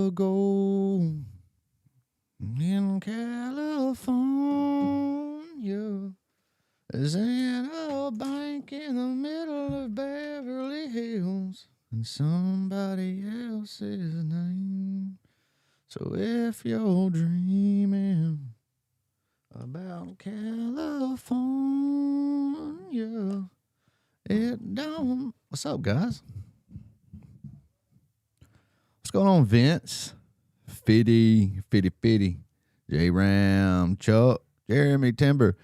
ago in California. Is in a bank in the middle of Beverly Hills and somebody else's name. So if you're dreaming about California, it don't. What's up, guys? What's going on, Vince? Fitty, J-Ram, Chuck, Jeremy Timber.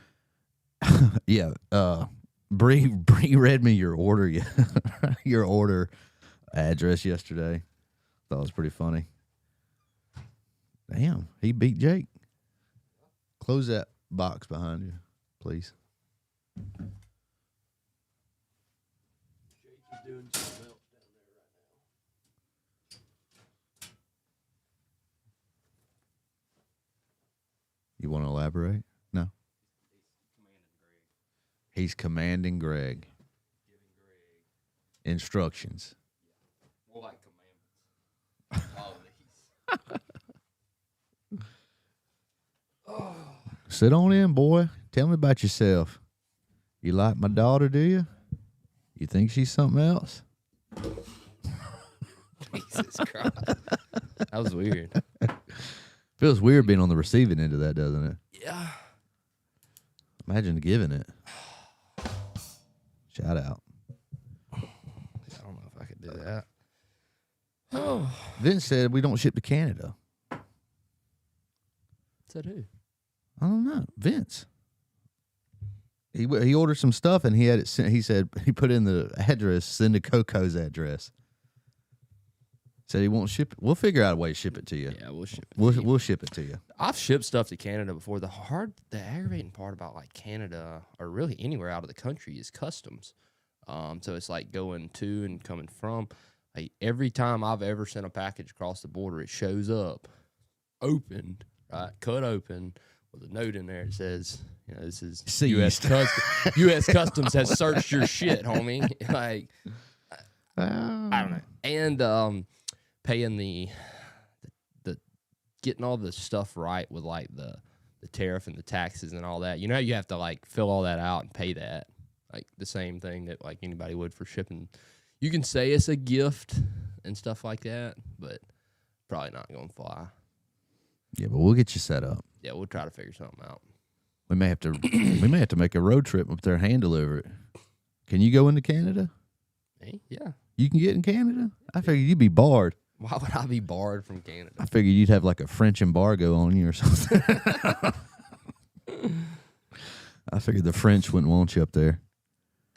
Yeah, Bree read me your order, your order address yesterday. Thought it was pretty funny. Damn, he beat Jake. Close that box behind you, please. Jake is doing something else down there right now. You want to elaborate? No. He's commanding Greg. Giving Greg Instructions. more like commandments. All these. Oh. Sit on in, boy. Tell me about yourself. You like my daughter, do you? You think she's something else? Jesus Christ. That was weird. Feels weird being on the receiving end of that, doesn't it? Yeah. Imagine giving it. Shout out. I don't know if I could do that. Oh. Vince said we don't ship to Canada. Said who? I don't know. Vince. He ordered some stuff and he had it sent. He said he put in the address, send to Coco's address. Said he won't ship it. We'll figure out a way to ship it to you. Yeah, we'll ship it. We'll ship it to you. I've shipped stuff to Canada before. The aggravating part about like Canada or really anywhere out of the country is customs. So it's like going to and coming from. Like every time I've ever sent a package across the border, it shows up opened, right, cut open with a note in there that says, you know, this is U.S. Customs. U.S. Customs has searched your shit, homie. Like I don't know, and paying the getting all the stuff right with like the tariff and the taxes and all that. You know, you have to like fill all that out and pay that, like the same thing that like anybody would for shipping. You can say it's a gift and stuff like that, but probably not going to fly. Yeah, but we'll get you set up. Yeah, we'll try to figure something out. We may have to make a road trip up there and hand deliver it. Can you go into Canada? Hey, yeah. You can get in Canada? I figured you'd be barred. Why would I be barred from Canada? I figured you'd have like a French embargo on you or something. I figured the French wouldn't want you up there.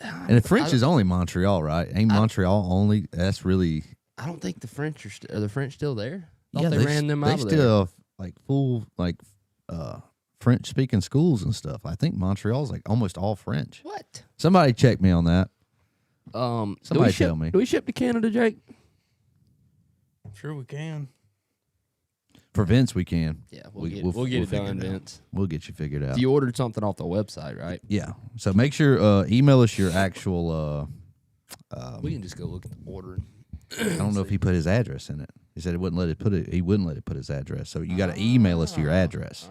And the French is only Montreal, right? Ain't Montreal only? That's really. I don't think the French are the French still there? Yeah, they ran them out of there. They still have like full French speaking schools and stuff. I think Montreal's like almost all French. What? Somebody check me on that. Somebody tell me. Do we ship to Canada, Jake? Sure we can. For Vince, we can. Yeah, we'll get it done, Vince. We'll get you figured out. You ordered something off the website, right? Yeah. So make sure email us your actual. We can just go look at the order. I don't know if he put his address in it. He said he wouldn't let it put his address. So you got to email us your address.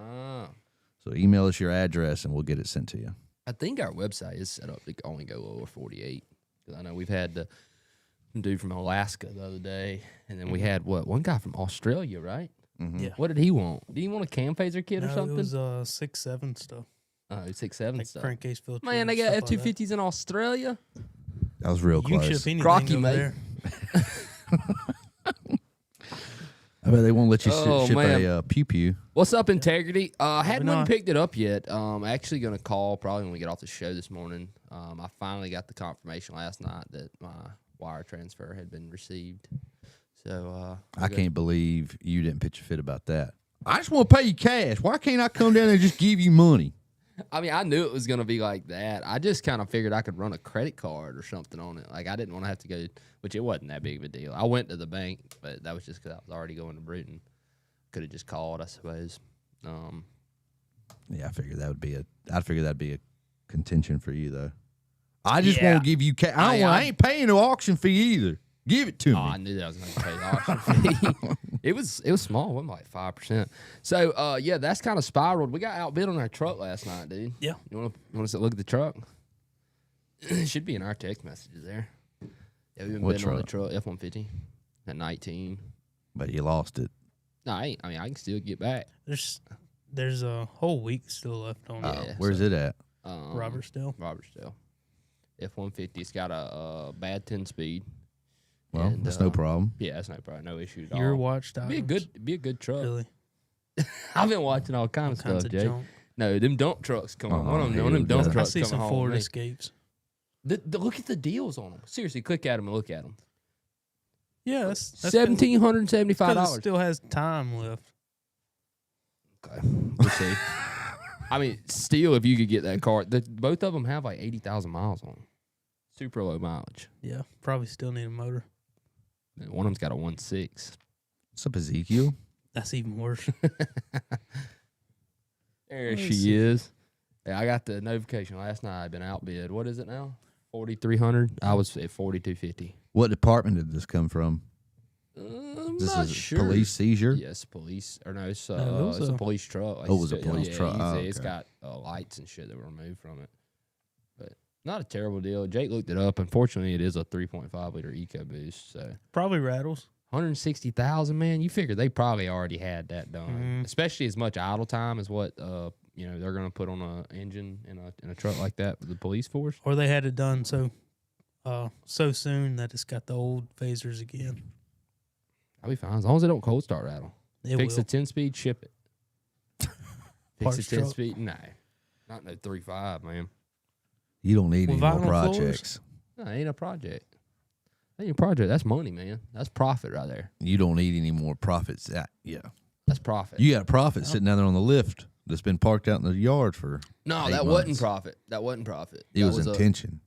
So email us your address and we'll get it sent to you. I think our website is set up to only go over 48. Because I know we've had the dude from Alaska the other day, and then we had one guy from Australia, right? Mm-hmm. Yeah. What did he want? Did he want a cam phaser kit or something? It was 6.7 stuff. Oh, 6.7 Like stuff. crankcase filter. Man, they got stuff like F-250s in Australia. That was real that. You can close. ship anything Crocky, over mate. there. I bet they won't let you Oh, ship man. a pew pew. What's up, Integrity? I hadn't not. picked it up yet. Actually going to call probably when we get off the show this morning. I finally got the confirmation last night that my wire transfer had been received. So I can't believe you didn't pitch a fit about that. I just want to pay you cash. Why can't I come down there and just give you money? I mean, I knew it was going to be like that. I just kind of figured I could run a credit card or something on it. Like, I didn't want to have to go, which it wasn't that big of a deal. I went to the bank, but that was just because I was already going to Bruton. Could have just called, I suppose. Yeah, I figured that'd be a contention for you though. I just won't give you cash. I ain't paying no auction fee either. Give it to me. Oh, I knew that I was going to pay the auction fee. It was small. It wasn't like 5%. So, yeah, that's kind of spiraled. We got outbid on our truck last night, dude. Yeah. You want to look at the truck? It should be in our text messages there. Yeah, we've been bidding on the truck, F-150 at 19. But you lost it. No, I can still get back. There's a whole week still left on it. Yeah, Where's it at? Robertsdale. F-150. It's got a bad 10-speed. Well, and, that's no problem. Yeah, that's no problem. No issue at all. Your watched Be a good truck. Really? I've been watching all kinds of stuff, Jay. Junk. No, them dump trucks come on. One of them here dump we go. I trucks see coming some home. Ford with me. Escapes. Look at the deals on them. Seriously, click at them and look at them. Yeah, that's $1,775. still has time left. Okay, we'll see. I mean, still, if you could get that car, both of them have like 80,000 miles on them. Super low mileage. Yeah, probably still need a motor. And one of them's got a 1.6. What's up, Ezekiel? That's even worse. There Let's she see. is. Yeah, I got the notification last night. I've been outbid. What is it now? 4,300. I was at 4,250. What department did this come from? I'm This not is sure. police seizure? Yes, police. Or no, it's No, it was it's a a- police truck. Like Oh, it was a you said, police truck. Oh, It's okay. got lights and shit that were removed from it. But not a terrible deal. Jake looked it up. Unfortunately, it is a 3.5 liter EcoBoost. So Probably rattles. 160,000, man. You figure they probably already had that done, Mhm. especially as much idle time as what they're going to put on an engine in a truck like that with the police force. Or they had it done so soon that it's got the old phasers again. I'll be fine as long as they don't cold start rattle. It Fix will. the 10-speed, ship it. Fix the PowerStroke. 10-speed, no, not no 3.5, man. You don't need With any more vinyl floors? projects. No, ain't a project. Ain't a project. That's money, man. That's profit right there. You don't need any more profits. Yeah. That's profit. You got a profit sitting down there on the lift that's been parked out in the yard for no, 8 that wasn't months. profit. That wasn't profit. It That was a- intention.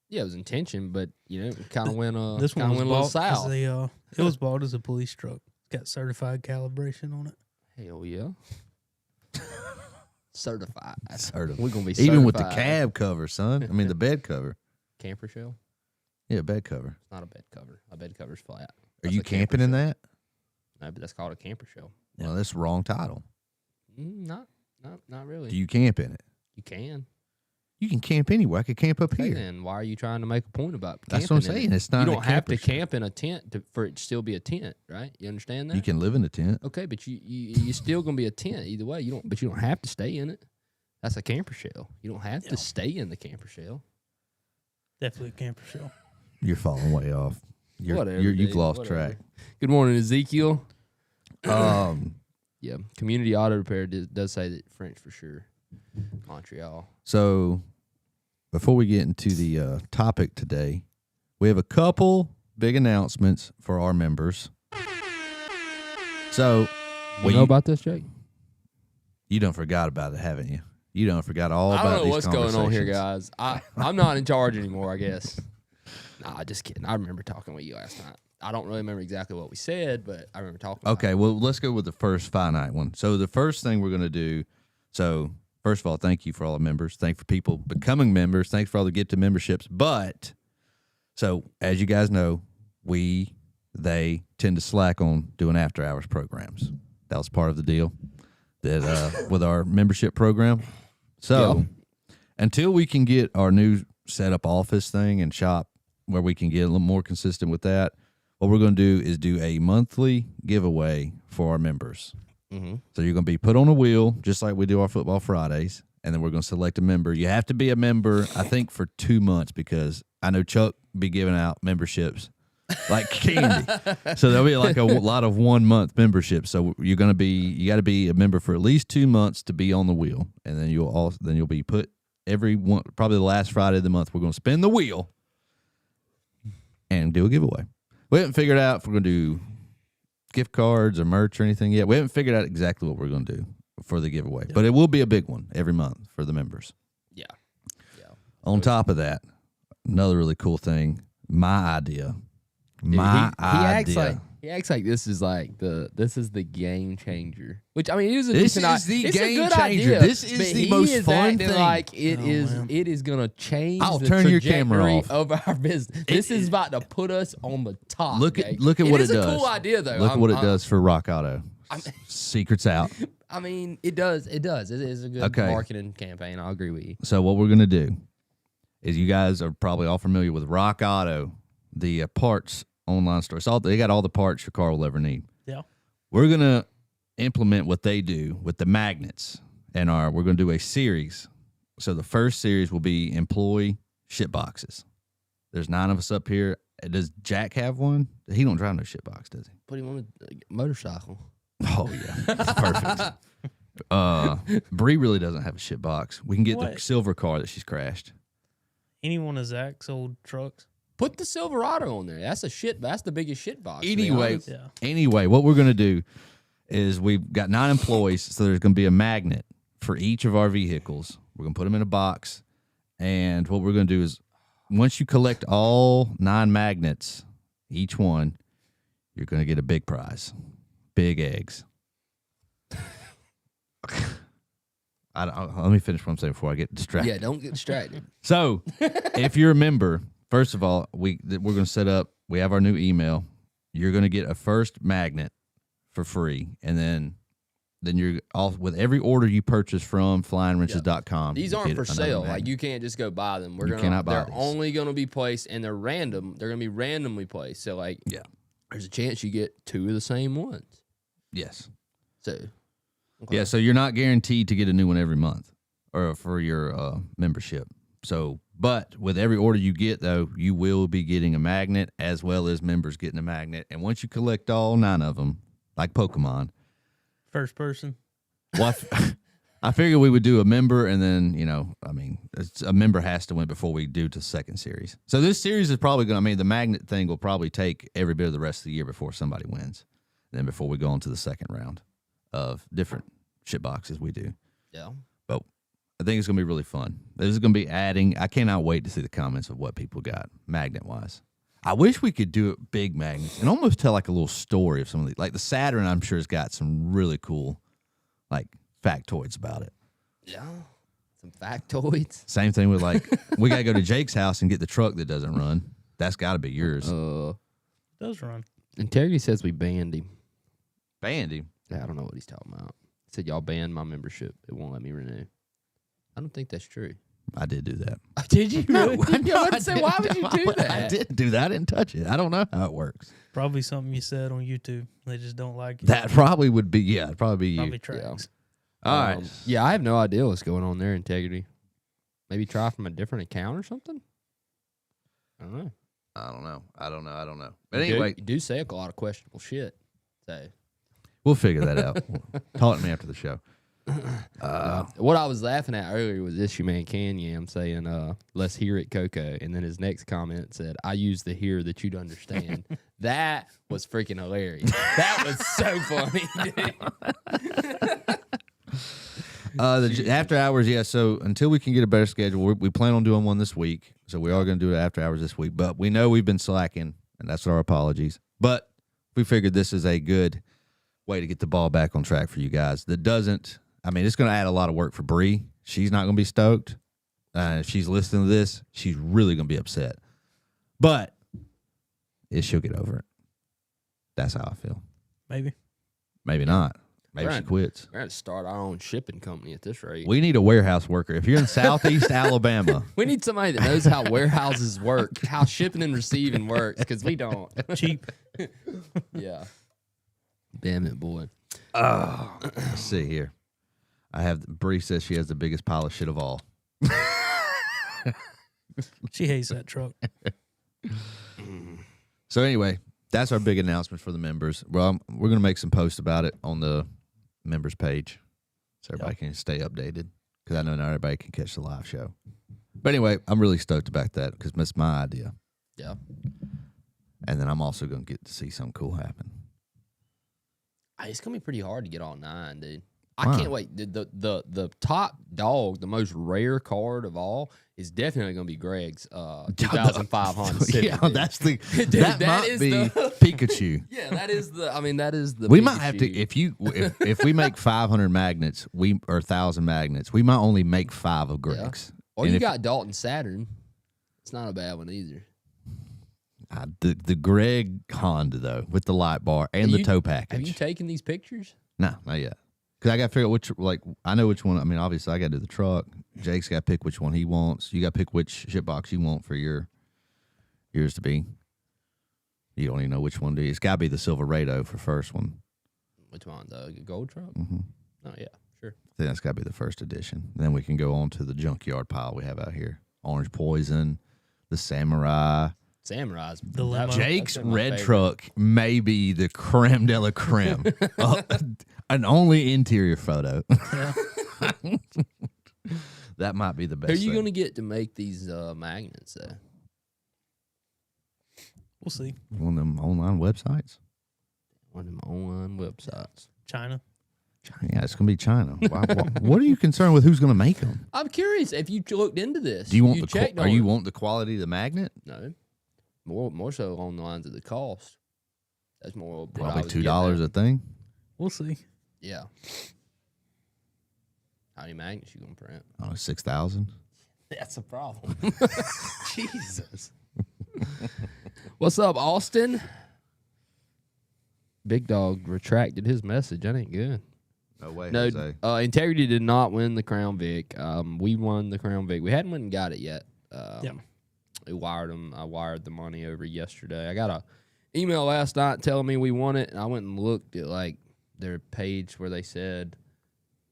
Yeah, it was intention, but kind of went This kind one of was went a little bought as south. it was bought as a police truck. It's got certified calibration on it. Hell yeah. Certified. Certified. We're gonna be Even with the certified. cab cover, son. I mean, the bed cover. Camper shell. Yeah, bed cover. It's not a bed cover. A bed cover's flat. Are That's you a camper camping in shell. that? No, but that's called a camper shell. Well, that's the wrong title. Not really. Do you camp in it? You can. You can camp anywhere. I could camp up Okay, here. then why are you trying to make a point about camping? That's what I'm in it? saying. It's not You a don't have to camper shell. camp in a tent for it to still be a tent, right? You understand that? You can live in a tent. Okay, but you still gonna be a tent either way. But you don't have to stay in it. That's a camper shell. You don't have to stay in the camper shell. Definitely a camper shell. You're falling way off. Whatever, You've dude, lost whatever. track. Good morning, Ezekiel. Um, Yeah, community auto repair does say that French for sure. Montreal. so before we get into the topic today, we have a couple big announcements for our members. So You know about this, Jake? you done forgot about it, haven't you? You done forgot all I about don't know these what's going on here, conversations. guys. I'm not in charge anymore, I guess. Nah, just kidding. I remember talking with you last night. I don't really remember exactly what we said, but I remember talking. Okay, well, let's go with the first finite one. So the first thing we're going to do, so first of all, thank you for all the members. Thank you for people becoming members. Thanks for all the get to memberships. But, so as you guys know, they tend to slack on doing after hours programs. That was part of the deal that with our membership program. So until we can get our new setup office thing and shop where we can get a little more consistent with that, what we're going to do is do a monthly giveaway for our members. Mm-hmm. So you're going to be put on a wheel, just like we do our Football Fridays, and then we're going to select a member. You have to be a member, I think, for 2 months, because I know Chuck be giving out memberships like candy. So there'll be like a lot of 1 month memberships. So you got to be a member for at least 2 months to be on the wheel, and then you'll be put probably the last Friday of the month. We're going to spin the wheel and do a giveaway. We haven't figured out if we're going to do gift cards or merch or anything yet. We haven't figured out exactly what we're going to do for the giveaway, but it will be a big one every month for the members. Yeah. On top of that, another really cool thing, my idea. Dude, he acts He acts like this is the game changer. Which I mean, it is a This decent is the it's a game good changer. idea, This is but the he most is fun acting thing. like it Oh, is. man. It is gonna change. I'll the turn your camera trajectory off. of our business. This is about to put us on the top. Look at Jake. what it does. It is a cool idea though. Look at what it does for Rock Auto. Secrets out. I mean, it does. It does. It is a good Okay. marketing campaign. I'll agree with you. So what we're gonna do is, you guys are probably all familiar with Rock Auto, the parts online store. They got all the parts your car will ever need. Yeah. We're gonna implement what they do with the magnets, and we're gonna do a series. So the first series will be employee shit boxes. There's 9 of us up here. Does Jack have one? He don't drive no shit box, does he? Put him on a motorcycle. Oh yeah, that's perfect. Bree really doesn't have a shit box. We can get the What? silver car that she's crashed. Any one of Zach's old trucks. Put the Silverado on there. That's the biggest shit box. to be Anyway, honest. Yeah. What we're gonna do is, we've got 9 employees, so there's gonna be a magnet for each of our vehicles. We're gonna put them in a box, and what we're gonna do is, once you collect all 9 magnets, each one, you're gonna get a big prize. Big eggs. Let me finish what I'm saying before I get distracted. Yeah, don't get distracted. So, if you're a member, first of all, we're going to set up. We have our new email. You're going to get a first magnet for free, and then you're all, with every order you purchase from flyingwrenches.com. These you aren't get for another sale. magnet. Like, you can't just go buy them. Cannot buy They're these. only going to be placed, and they're random. They're going to be randomly placed. So, like, Yeah. there's a chance you get 2 of the same ones. Yes. So, Yeah. So you're not guaranteed to get a new one every month, or for your membership. So, but with every order you get, though, you will be getting a magnet, as well as members getting a magnet. And once you collect all 9 of them, like Pokemon, First person. well, I figured we would do a member, and then, a member has to win before we do to second series. So this series is probably going to, the magnet thing will probably take every bit of the rest of the year before somebody wins. And then before we go on to the second round of different shit boxes we do. yeah. But I think it's going to be really fun. This is going to be adding. I cannot wait to see the comments of what people got magnet-wise. I wish we could do it big magnets and almost tell like a little story of some of these. Like the Saturn, I'm sure, has got some really cool, like, factoids about it. Yeah. Some factoids. Same thing with, like, we got to go to Jake's house and get the truck that doesn't run. That's got to be yours. Does run. Integrity says we banned him. Banned him. Yeah, I don't know what he's talking about. He said, y'all banned my membership. It won't let me renew. I don't think that's true. I did do that. Did you really? No, I say, why would you do that? I didn't do that. I didn't touch it. I don't know how it works. Probably something you said on YouTube. They just don't like it. That probably would be, yeah, it'd probably be you. Probably tracks. All right. Yeah, I have no idea what's going on there, Integrity. Maybe try from a different account or something? I don't know. I don't know. But anyway, You do say a lot of questionable shit. So we'll figure that out. Talk to me after the show. what I was laughing at earlier was Issue Man Canyam saying, let's hear it, Coco. And then his next comment said, I use the hear that you'd understand. That was freaking hilarious. That was so funny, dude. The after hours, yeah. So until we can get a better schedule, we plan on doing one this week. So we are going to do it after hours this week. But we know we've been slacking, and that's our apologies. But we figured this is a good way to get the ball back on track for you guys. That doesn't, it's going to add a lot of work for Bree. She's not going to be stoked. If she's listening to this, she's really going to be upset. But she'll get over it. That's how I feel. Maybe. Maybe not. Maybe she Right. quits. We're going to start our own shipping company at this rate. We need a warehouse worker. If you're in Southeast Alabama, We need somebody that knows how warehouses work, how shipping and receiving works, because we don't. Cheap. Yeah. Damn it, boy. let's see here. Bree says she has the biggest pile of shit of all. She hates that truck. So anyway, that's our big announcement for the members. Well, we're going to make some posts about it on the members page so everybody can stay updated, because I know not everybody can catch the live show. But anyway, I'm really stoked about that because that's my idea. Yeah. And then I'm also going to get to see something cool happen. It's going to be pretty hard to get all 9, dude. I can't wait. The top dog, the most rare card of all, is definitely going to be Greg's 2005 Honda Civic. Yeah, dude. that's the Dude, that that might is be the- Pikachu. Yeah, that is the. I mean, that is the. We might have to Pikachu. if we make 500 magnets, or 1,000 magnets, we might only make 5 of Greg's. Or And you if- got Dalton Saturn. It's not a bad one either. the Greg Honda though, with the light bar and the tow package. Have you taken these pictures? No, not yet. Because I got to figure out which, I know which one. I mean, obviously, I got to do the truck. Jake's got to pick which one he wants. You got to pick which ship box you want for yours to be. You don't even know which one to do. It's got to be the Silverado for first one. Which one? The gold truck? Mm-hmm. Oh, yeah, sure. I think that's got to be the first edition. Then we can go on to the junkyard pile we have out here. Orange Poison, the Samurai. Samurai's. The limo. Jake's been my red favorite. truck may be the creme de la creme. An only interior photo. Yeah. That might be the best Who are you thing. going to get to make these magnets, though? We'll see. One of them online websites. One of them online websites. China. Yeah, it's going to be China. What are you concerned with? Who's going to make them? I'm curious if you looked into this. Do you want checked Are on you it? want the quality of the magnet? No. More so along the lines of the cost. That's more what I Probably was getting $2 at. a thing. We'll see. Yeah. How many magnets you gonna print? Oh, 6,000. That's a problem. Jesus. What's up, Austin? Big Dog retracted his message. That ain't good. No way, No, Jose. Integrity did not win the Crown Vic. We won the Crown Vic. We hadn't went and got it yet. Yep. We wired them. I wired the money over yesterday. I got a email last night telling me we won it, and I went and looked at like their page where they said,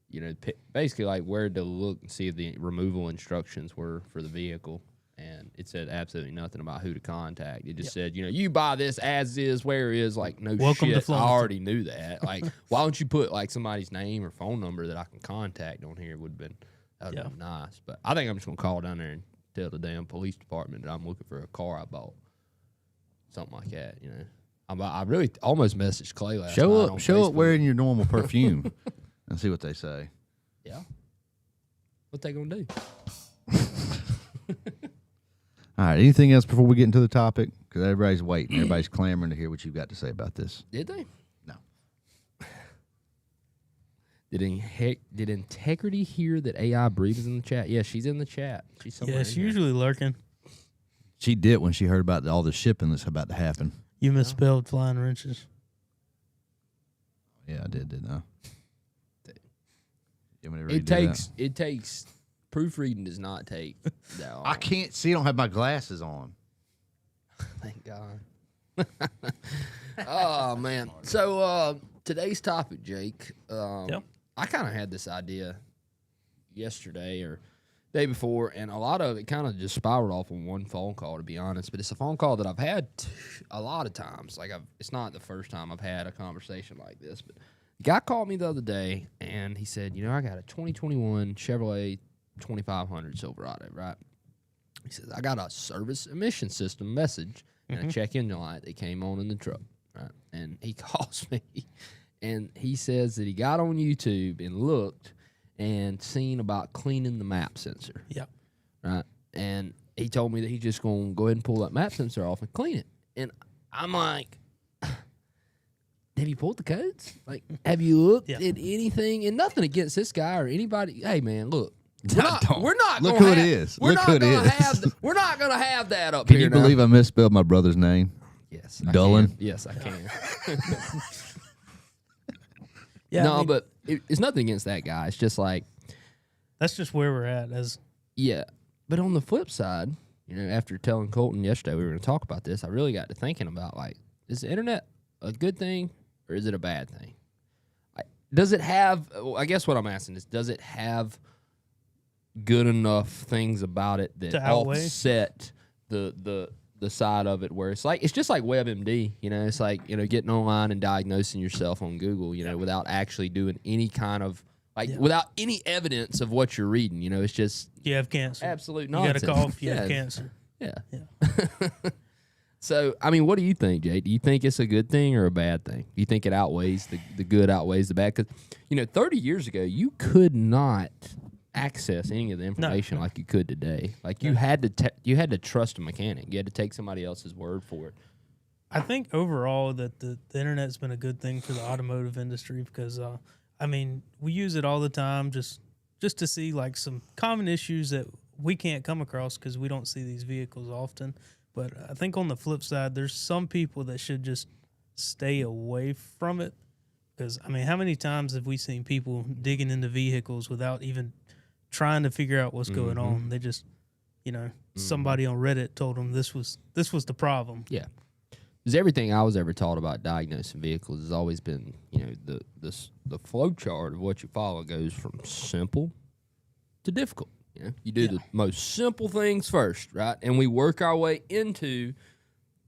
you know, basically like where to look and see if the removal instructions were for the vehicle. And it said absolutely nothing about who to contact. It just said, you know, you buy this as is, where is, like, no Welcome to shit. I Florida. already knew that. Like, why don't you put like somebody's name or phone number that I can contact on here? Would have been nice. But I think I'm just gonna call down there and tell the damn police department that I'm looking for a car I bought. Something like that, you know. I really almost messaged Clay last night. Show on up Facebook. wearing your normal perfume and see what they say. Yeah. What they gonna do? All right. Anything else before we get into the topic? Because everybody's waiting. Everybody's clamoring to hear what you've got to say about this. Did they? No. Did Integrity hear that AI breathes in the chat? Yeah, she's in the chat. She's somewhere. Yeah, in she's here. usually lurking. She did when she heard about all the shipping that's about to happen. You misspelled flying wrenches. Yeah, I did, didn't I? You want me to It redo that? takes proofreading does not take that long. I can't see. I don't have my glasses on. Thank God. Oh man. So today's topic, Jake. Yep. I kind of had this idea yesterday or day before, and a lot of it kind of just spiraled off on one phone call, to be honest. But it's a phone call that I've had a lot of times. Like it's not the first time I've had a conversation like this, but the guy called me the other day, and he said, "You know, I got a 2021 Chevrolet 2500 Silverado, right?" He says, "I got a service emission system message and a check engine light that came on in the truck, right?" And he calls me, and he says that he got on YouTube and looked and seen about cleaning the map sensor, Yep. right? And he told me that he's just going to go ahead and pull that map sensor off and clean it. And I'm like, have you pulled the codes? Like, have you looked at anything? And nothing against this guy or anybody. Hey, man, look. We're not Look gonna who it have- is. We're Look not who it gonna is. have. We're not gonna have that up Can here. you believe I misspelled my brother's name? Yes, Dolan? I can. Yes, I can. Yeah. No, I mean, but it's nothing against that guy. It's just like, that's just where we're at. As yeah. But on the flip side, you know, after telling Colton yesterday we were going to talk about this, I really got to thinking about, like, is the internet a good thing or is it a bad thing? Does it have? I guess what I'm asking is, does it have good enough things about it that To outweigh? offset the side of it where it's just like WebMD, you know, it's like, you know, getting online and diagnosing yourself on Google, you know, without actually doing any kind of without any evidence of what you're reading, you know, it's just you have cancer. absolute You nonsense. got a cough. You yeah. have cancer. Yeah. Yeah. So, I mean, what do you think, Jay? Do you think it's a good thing or a bad thing? Do you think it outweighs the good outweighs the bad? Because, 30 years ago, you could not access any of the information like you could today. Like you had to trust a mechanic. You had to take somebody else's word for it. I think overall that the internet's been a good thing for the automotive industry because, we use it all the time just to see like some common issues that we can't come across because we don't see these vehicles often. But I think on the flip side, there's some people that should just stay away from it because, how many times have we seen people digging into vehicles without even trying to figure out what's going on? They just, somebody on Reddit told them this was the problem. Yeah. Because everything I was ever taught about diagnosing vehicles has always been, the flow chart of what you follow goes from simple to difficult. You do the most simple things first, right? And we work our way into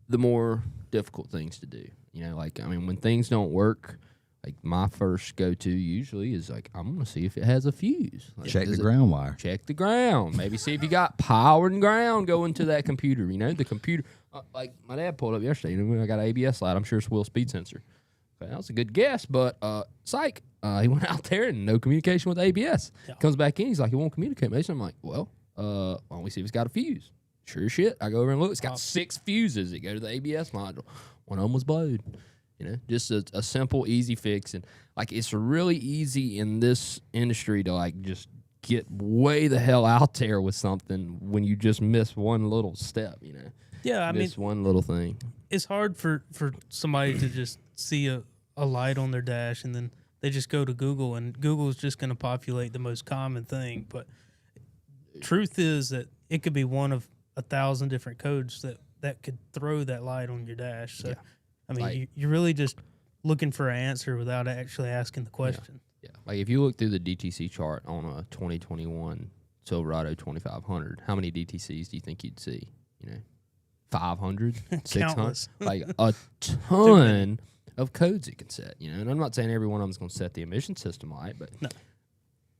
the more difficult things to do. When things don't work, like my first go-to usually is like, I'm going to see if it has a fuse. Like, check the ground wire. Check the ground. Maybe see if you got power and ground going to that computer. The computer, like my dad pulled up yesterday. I got an ABS light. I'm sure it's a wheel speed sensor. Okay, that was a good guess, but psych. He went out there and no communication with ABS. Yeah. Comes back in, he's like, he won't communicate. I'm like, well, why don't we see if it's got a fuse? Sure as shit. I go over and look. It's got 6 fuses that go to the ABS module. One of them was blowed. Just a simple, easy fix. And, like, it's really easy in this industry to, like, just get way the hell out there with something when you just miss one little step, Yeah, miss one little thing. It's hard for somebody to just see a light on their dash and then they just go to Google and Google's just going to populate the most common thing. But truth is that it could be one of 1,000 different codes that could throw that light on your dash. So, you're really just looking for an answer without actually asking the question. Yeah. Like if you look through the DTC chart on a 2021 Silverado 2500, how many DTCs do you think you'd see? 500, 600, like a ton of codes it can set. And I'm not saying every one of them is going to set the emission system light, but no.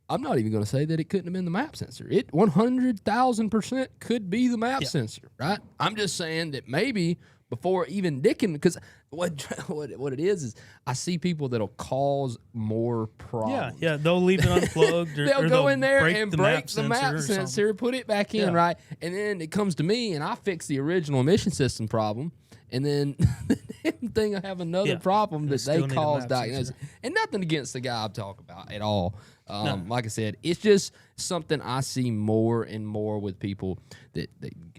I'm not even going to say that it couldn't have been the map sensor. It 100,000% could be the map sensor, right? I'm just saying that maybe before even dicking, because what it is I see people that'll cause more problems. Yeah, they'll leave it unplugged. They'll go in there and break the map sensor, sensor, put it back in, right? And then it comes to me, and I fix the original emission system problem, and then the damn thing I have another problem that they cause diagnosis. And nothing against the guy I'm talking about at all. Like I said, it's just something I see more and more with people that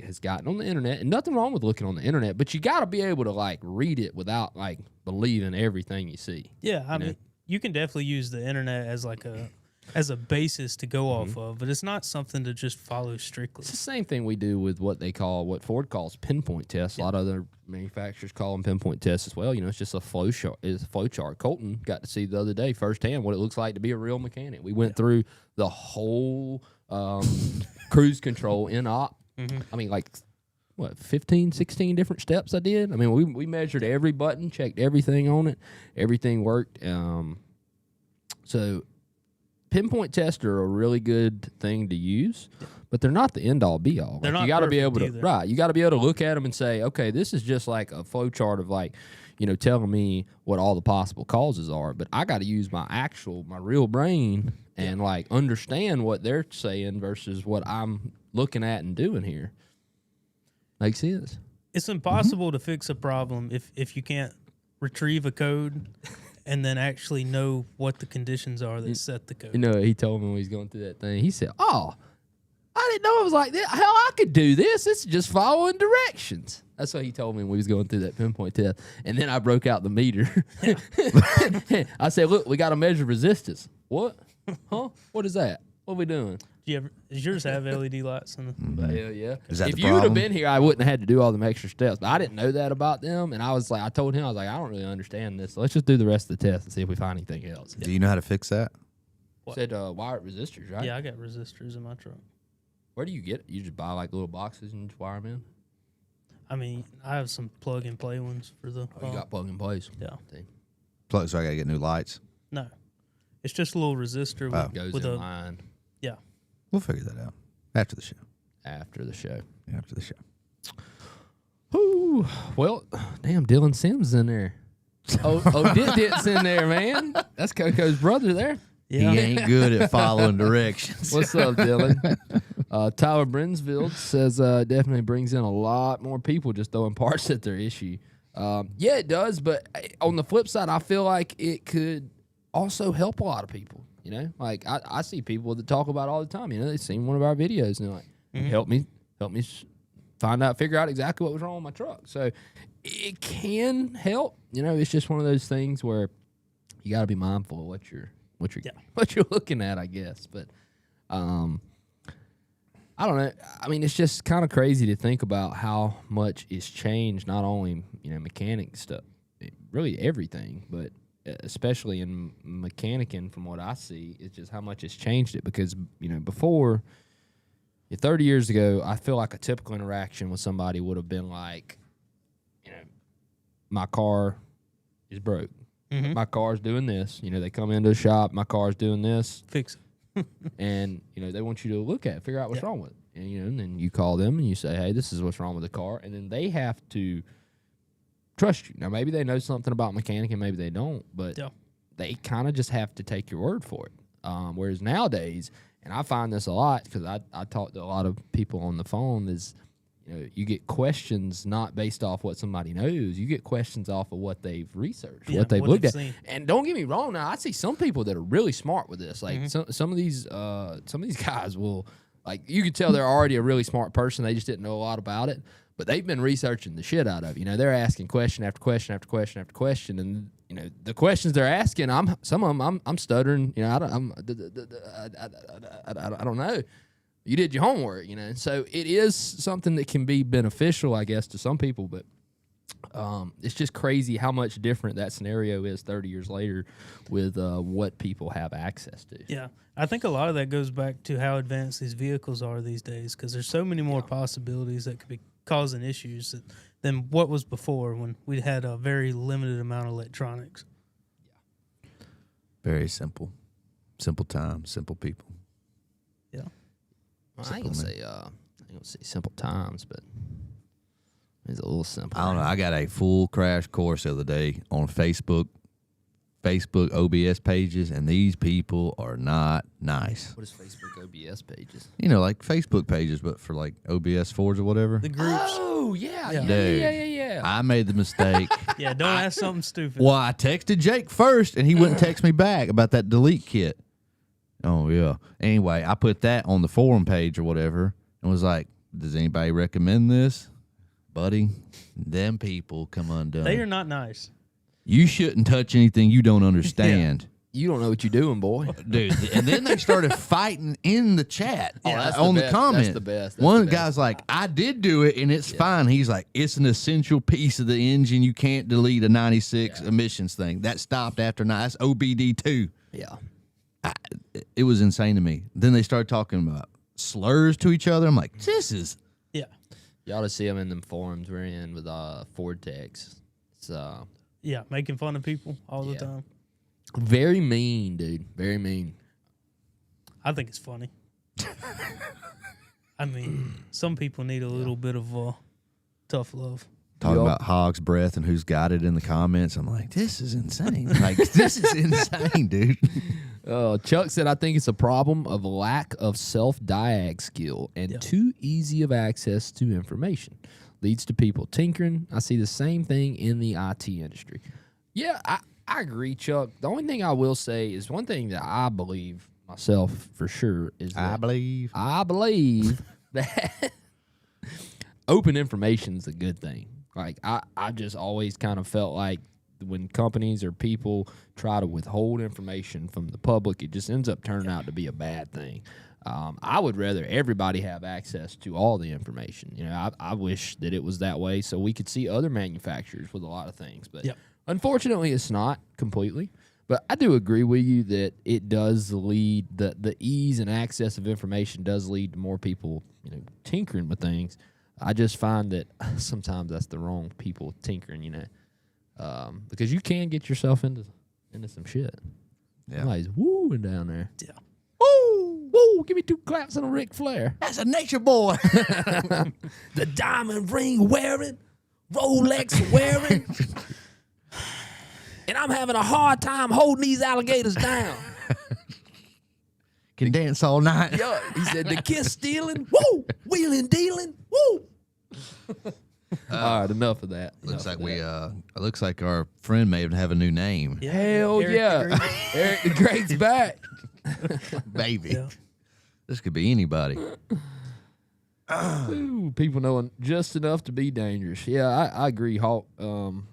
has gotten on the internet. And nothing wrong with looking on the internet, but you got to be able to like read it without like believing everything you see. Yeah, I mean, you can definitely use the internet as like a basis to go off of, but it's not something to just follow strictly. It's the same thing we do with what Ford calls pinpoint tests. A lot of other manufacturers call them pinpoint tests as well. It's just a flow chart. It's a flow chart. Colton got to see the other day firsthand what it looks like to be a real mechanic. We went through the whole cruise control in op. I mean, like, 15, 16 different steps I did? I mean, we measured every button, checked everything on it. Everything worked. So pinpoint tests are a really good thing to use, but they're not the end all be all. They're not. You got to be able to either. You got to be able to look at them and say, okay, this is just like a flow chart of like, telling me what all the possible causes are. But I got to use my real brain and like understand what they're saying versus what I'm looking at and doing here. Makes sense. It's impossible to fix a problem if you can't retrieve a code and then actually know what the conditions are that set the code. He told me when he was going through that thing, he said, "Oh, I didn't know it was like that. Hell, I could do this. It's just following directions." That's what he told me when we was going through that pinpoint test. And then I broke out the meter. I said, "Look, we got to measure resistance." What? Huh? What is that? What are we doing? Does yours have LED lights in them? Hell yeah. Is that if the you would have problem? been here, I wouldn't have had to do all them extra steps. But I didn't know that about them. And I was like, I told him, I don't really understand this. So let's just do the rest of the test and see if we find anything else. Do you know how to fix that? What? Said wire resistors, right? Yeah, I got resistors in my truck. Where do you get it? You just buy like little boxes and just wire them in? I mean, I have some plug and play ones for the. You got plug and plays. Yeah. Plug, so I got to get new lights. No, it's just a little resistor Goes with in a line. Yeah. We'll figure that out after the show. After the show. After the show. Ooh, Woo. Well, damn, Dylan Sims in there. Dit's in there, man. That's Coco's brother there. Yeah. He ain't good at following directions. What's up, Dylan? Tyler Brinsfield says definitely brings in a lot more people just throwing parts at their issue. Yeah, it does, but on the flip side, I feel like it could also help a lot of people. You know, like I see people that talk about it all the time. You know, they've seen one of our videos and they're like, help me figure out exactly what was wrong with my truck. So it can help. You know, it's just one of those things where you got to be mindful of what you're looking at, I guess. But I don't know. I mean, it's just kind of crazy to think about how much is changed. Not only mechanic stuff, really everything, but especially in mechanicing, from what I see, it's just how much it's changed it. Because before, 30 years ago, I feel like a typical interaction with somebody would have been like, my car is broke. Mm-hmm. My car's doing this. They come into the shop, my car's doing this. Fix it. And, they want you to look at it, figure out what's wrong with it. And then you call them and you say, hey, this is what's wrong with the car. And then they have to trust you. Now, maybe they know something about mechanic and maybe they don't, but they kind of just have to take your word for it. Whereas nowadays, and I find this a lot because I talk to a lot of people on the phone, is you get questions not based off what somebody knows. You get questions off of what they've researched, what they've looked at. Seen. And don't get me wrong. Now I see some people that are really smart with this. Like some of these guys will, like, you can tell they're already a really smart person. They just didn't know a lot about it, but they've been researching the shit out of it. They're asking question after question after question after question, and the questions they're asking, some of them I'm stuttering. I don't know. You did your homework, So it is something that can be beneficial, I guess, to some people. But it's just crazy how much different that scenario is 30 years later with what people have access to. Yeah, I think a lot of that goes back to how advanced these vehicles are these days, because there's so many more possibilities that could be causing issues than what was before, when we had a very limited amount of electronics. Very simple. Simple time, simple people. Yeah. Well, I ain't gonna say simple times, but it's a little simple. I don't know. I got a full crash course the other day on Facebook OBS pages, and these people are not nice. What is Facebook OBS pages? Like Facebook pages, but for like OBS 4s or whatever. The groups. Oh, yeah. Dude, Yeah. I made the mistake. Yeah, don't ask something stupid. Well, I texted Jake first, and he wouldn't text me back about that delete kit. Oh, yeah. Anyway, I put that on the forum page or whatever and was like, does anybody recommend this? Buddy, them people come undone. They are not nice. You shouldn't touch anything you don't understand. You don't know what you're doing, boy. Dude, and then they started fighting in the chat on the comment. That's the best. One guy's like, I did do it, and it's fine. He's like, it's an essential piece of the engine. You can't delete a 96 emissions thing. That stopped after 9. That's OBD2. Yeah. It was insane to me. Then they started talking about slurs to each other. I'm like, this is... Yeah. You ought to see them in them forums we're in with Ford techs. So... Yeah, making fun of people all the Yeah. time. Very mean, dude. Very mean. I think it's funny. I mean, some people need a little bit of tough love. Talking about hog's breath and who's got it in the comments. I'm like, this is insane. Like, this is insane, dude. Chuck said, I think it's a problem of lack of self-diag skill and too easy of access to information. Leads to people tinkering. I see the same thing in the IT industry. Yeah, I agree, Chuck. The only thing I will say is one thing that I believe myself for sure is that I believe that open information is a good thing. Like, I just always kind of felt like when companies or people try to withhold information from the public, it just ends up turning out to be a bad thing. I would rather everybody have access to all the information. I wish that it was that way so we could see other manufacturers with a lot of things. But unfortunately, it's not completely. But I do agree with you that it does lead, the ease and access of information does lead to more people, tinkering with things. I just find that sometimes that's the wrong people tinkering, because you can get yourself into some shit. Yeah. Somebody's wooing down there. Yeah. Woo, give me 2 claps and a Ric Flair. That's a nature boy. The diamond ring wearing, Rolex wearing, and I'm having a hard time holding these alligators down. Can dance all night. Yeah, he said the kiss stealing, woo, wheeling dealing, woo. All right, enough of that. Looks Enough like of that. it looks like our friend may have a new name. Yeah, Hell Eric yeah, the Great. Eric the Great's back. Baby. Yeah. This could be anybody. Ooh, people knowing just enough to be dangerous. Yeah, I agree, Hawk. I don't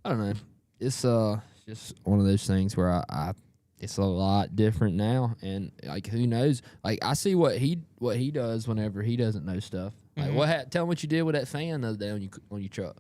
know. It's just one of those things where I it's a lot different now, and like who knows? Like I see what he does whenever he doesn't know stuff. Like tell him what you did with that fan the other day on your truck.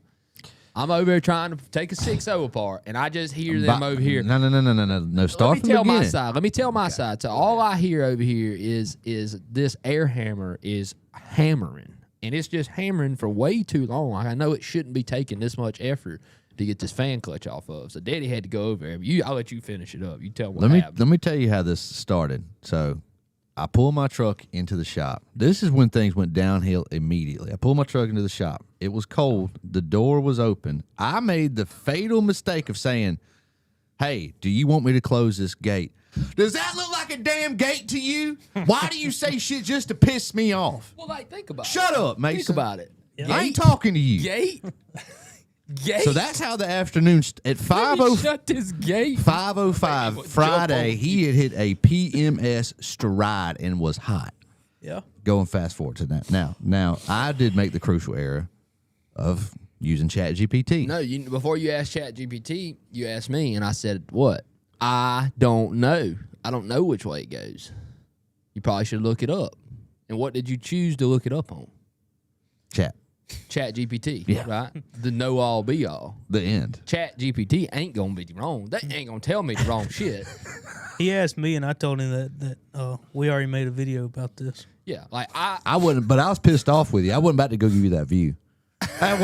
I'm over there trying to take a 6.0 apart, and I just hear them over here. No. Start Let from me tell the my beginning. side. Let me tell my side. So all I hear over here is this air hammer is hammering, and it's just hammering for way too long. Like I know it shouldn't be taking this much effort to get this fan clutch off of. So Daddy had to go over there. I'll let you finish it up. You tell me what happened. Let me tell you how this started. So I pulled my truck into the shop. This is when things went downhill immediately. I pulled my truck into the shop. It was cold. The door was open. I made the fatal mistake of saying, "Hey, do you want me to close this gate?" Does that look like a damn gate to you? Why do you say shit just to piss me off? Well, like think about it. Shut up, Mason. Think about it. Yeah. I ain't talking to you. Gate. Gate. So that's how the afternoon at Let me 5:05 shut this gate. 5:05 Friday, he had hit a PMS stride and was hot. Yeah. Going fast forward to that. Now I did make the crucial error of using ChatGPT. No, before you asked ChatGPT, you asked me, and I said, "What? I don't know. I don't know which way it goes. You probably should look it up." And what did you choose to look it up on? ChatGPT, Yeah. right? The know-all, be-all. The end. ChatGPT ain't gonna be wrong. They ain't gonna tell me the wrong shit. He asked me, and I told him that we already made a video about this. Yeah, like I wouldn't, but I was pissed off with you. I wasn't about to go give you that view. I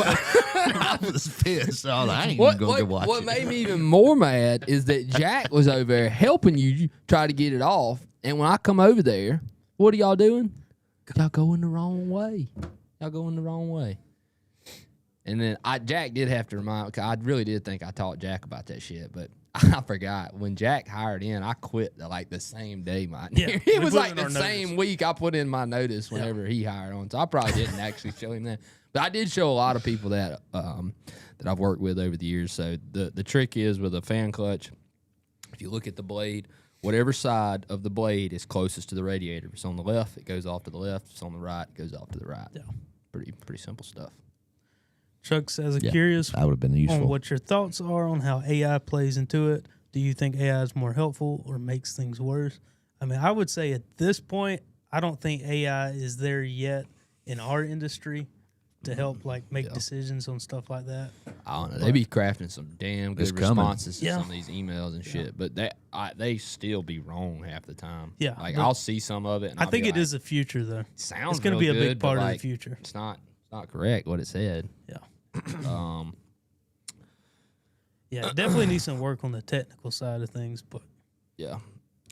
was pissed. I was like, I ain't even going to watch what it. made me even more mad is that Jack was over there helping you try to get it off, and when I come over there, what are y'all doing? Y'all going the wrong way. Y'all going the wrong way. And then Jack did have to remind, cause I really did think I taught Jack about that shit, but I forgot. When Jack hired in, I quit like the same day. Yeah, It we was put like in the our same notice. week I put in my notice whenever he hired on. So I probably didn't actually show him that. But I did show a lot of people that that I've worked with over the years. So the trick is with a fan clutch, if you look at the blade, whatever side of the blade is closest to the radiator. If it's on the left, it goes off to the left. If it's on the right, it goes off to the right. Yeah. Pretty simple stuff. Chuck says, Yeah, curious that would have been useful. on what your thoughts are on how AI plays into it. Do you think AI is more helpful or makes things worse? I mean, I would say at this point, I don't think AI is there yet in our industry to help like make decisions on stuff like that. I don't know. They be crafting some damn It's good coming. responses to Yeah. some of these emails and shit, but they still be wrong half the time. Yeah, like but I'll see some of it. And I I'll think be it like, is the future, though. Sounds It's going to real be a big good, but, part of the like, future. It's not correct what it said. Yeah. Um, Yeah, it definitely needs some work on the technical side of things, but yeah.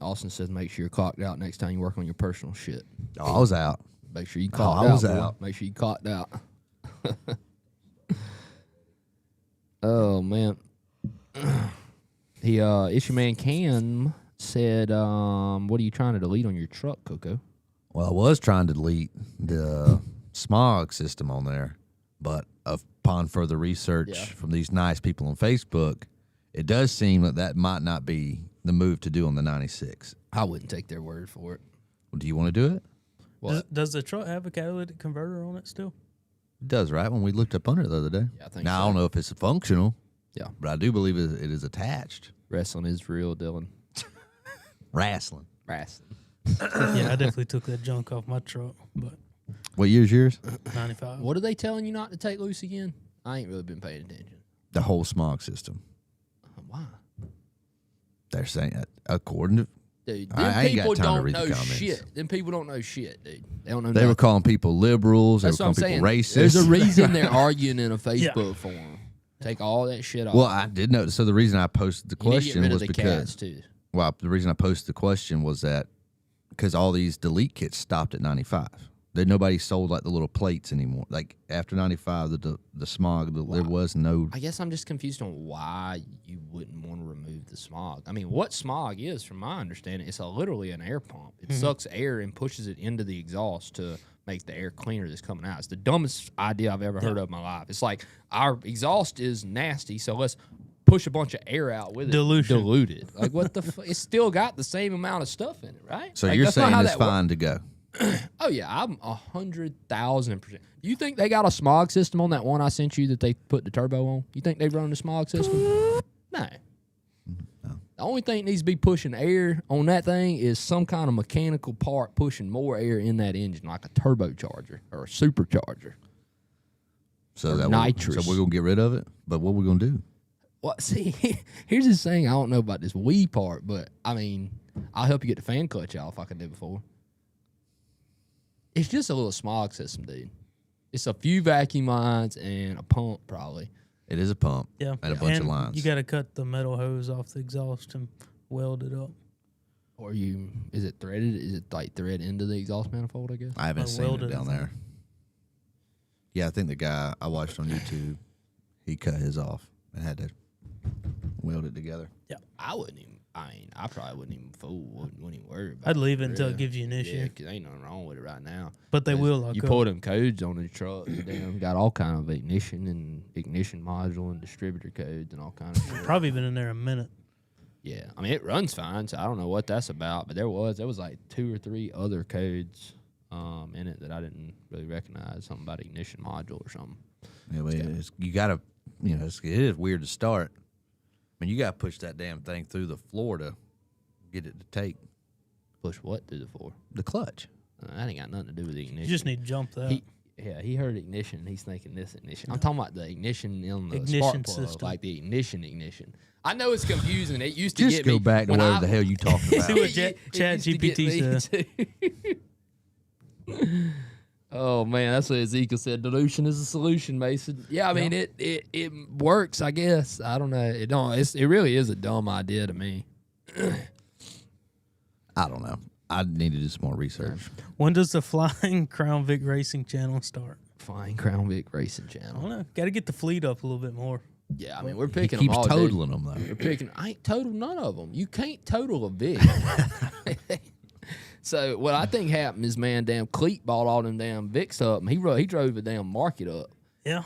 Austin says make sure you're clocked out next time you work on your personal shit. Oh, I was out. Make sure you clocked I was out. boy. out. Make sure you clocked out. Oh man. Issue Man Cam said, what are you trying to delete on your truck, Coco? Well, I was trying to delete the Smog system on there, but upon further research Yeah. from these nice people on Facebook, it does seem that might not be the move to do on the 96. I wouldn't take their word for it. Well, do you want to do it? does the truck have a catalytic converter on it still? It does, right? When we looked up under it the other day. Yeah, I think Now, I so. don't know if it's functional, Yeah. but I do believe it is attached. Wrestling is real, Dylan. Wrestling. Wrestling. Yeah, I definitely took that junk off my truck, but What year's yours? 95. What are they telling you not to take loose again? I ain't really been paying attention. The whole Smog system. Why? They're saying, according to, Dude, I them ain't got people time to don't read the know comments. shit. Them people don't know shit, dude. They don't know they were nothing. calling people liberals. They That's were what I'm calling people saying. racist. There's a reason they're arguing in a Facebook forum. Take all that shit off. Well, I did know. So the reason I posted the you need to get question rid was of the because, cats too. well, the reason I posted the question was that because all these delete kits stopped at 95. That nobody sold like the little plates anymore. Like after 95, the smog, there was no. I guess I'm just confused on why you wouldn't want to remove the smog. I mean, what smog is, from my understanding, it's literally an air pump. It sucks air and pushes it into the exhaust to make the air cleaner that's coming out. It's the dumbest idea I've ever heard of in my life. It's like our exhaust is nasty, so let's push a bunch of air out with it. Dilute it. Like, what the it's still got the same amount of stuff in it, right? So like, you're saying it's fine to go. Oh yeah, I'm 100,000%. You think they got a smog system on that one I sent you that they put the turbo on? You think they run the smog system? No. The only thing that needs to be pushing air on that thing is some kind of mechanical part pushing more air in that engine, like a turbocharger or a supercharger. So nitrous. So we're gonna get rid of it. But what we gonna do? Well, see, here's this thing. I don't know about this wee part, but I mean, I'll help you get the fan clutch out if I could do before. It's just a little smog system, dude. It's a few vacuum lines and a pump, probably. It is a pump. Yeah. And a bunch of And lines. You got to cut the metal hose off the exhaust and weld it up. Or is it threaded? Is it like thread into the exhaust manifold, I guess? I haven't seen it welded down it. there. Yeah, I think the guy I watched on YouTube, he cut his off and had to weld it together. Yeah. I probably wouldn't even wouldn't even worry about it. I'd leave it until it gives you an issue. Yeah, because ain't nothing wrong with it right now. But they will lock You up. pull them codes on the truck, damn, got all kind of ignition module and distributor codes and all kind of shit. Probably been in there a minute. Yeah, I mean, it runs fine, so I don't know what that's about, but there was like 2 or 3 other codes in it that I didn't really recognize, something about ignition module or something. Yeah, but you gotta, it is weird to start. I mean, you gotta push that damn thing through the floor to get it to take Push what through the floor? the clutch. That ain't got nothing to do with the ignition. You just need to jump that. He heard ignition, and he's thinking this ignition. I'm talking about the ignition in the Ignition spark plug, system. like the ignition. I know it's confusing. It used to Just get go me back to when whatever the hell you talking about. See what It Chat used to get GPT me said. too. Oh man, that's what Ezekiel said. Dilution is a solution, Mason. Yeah, I mean it works. I guess I don't know. It really is a dumb idea to me. I don't know. I need to do some more research. When does the Flying Crown Vic Racing channel start? Flying Crown Vic Racing I Channel. don't know. Got to get the fleet up a little bit more. Yeah, I mean we're He picking them keeps all. totaling them though. We're picking. I ain't total none of them. You can't total a Vic. So what I think happened is, man, damn Cleat bought all them damn Vics up, and he drove the damn market up. Yeah.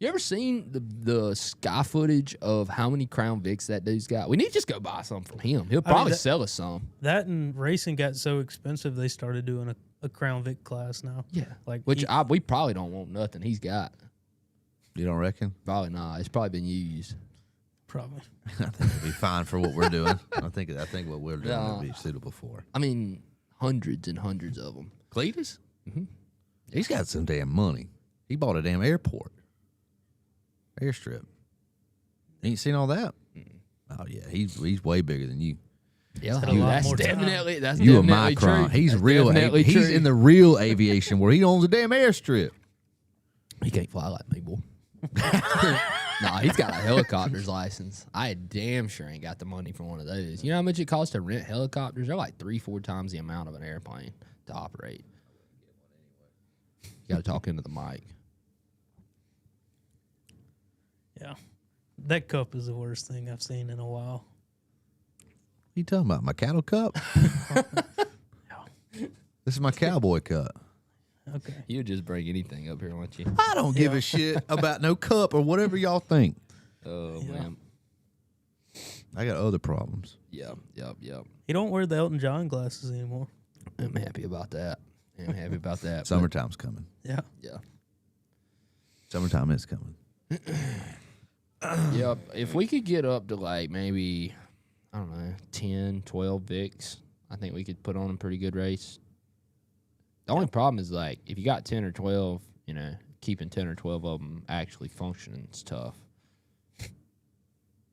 You ever seen the sky footage of how many Crown Vics that dude's got? We need to just go buy some from him. He'll probably sell us some. That and racing got so expensive they started doing a Crown Vic class now. Yeah, Like which we probably don't want nothing he's got. You don't reckon? Probably not. It's probably been used. probably. I think it'll be fine for what we're doing. I think what we're doing Yeah. will be suitable for. I mean, hundreds and hundreds of them. Cletus? Mm-hmm. He's got some damn money. He bought a damn airstrip. Ain't seen all that? Oh yeah, he's way bigger than you. Yeah, had a lot that's more time. definitely that's You a definitely micron. true. He's That's real. definitely He's true. in the real aviation where he owns a damn airstrip. He can't fly like me, boy. Nah, he's got a helicopter's license. I damn sure ain't got the money for one of those. You know how much it costs to rent helicopters? They're like 3-4 times the amount of an airplane to operate. You got to talk into the mic. Yeah. That cup is the worst thing I've seen in a while. What you talking about? My cattle cup? This is my cowboy cup. Okay. You would just bring anything up here, won't you? I don't give a shit about no cup or whatever y'all think. Oh, Yeah. man. I got other problems. Yep. You don't wear the Elton John glasses anymore. I'm happy about that. Summertime's coming. Yeah. Yeah. Summertime is coming. Yep. If we could get up to like maybe, I don't know, 10, 12 Vicks, I think we could put on a pretty good race. The only problem is like if you got 10 or 12, keeping 10 or 12 of them actually functioning is tough.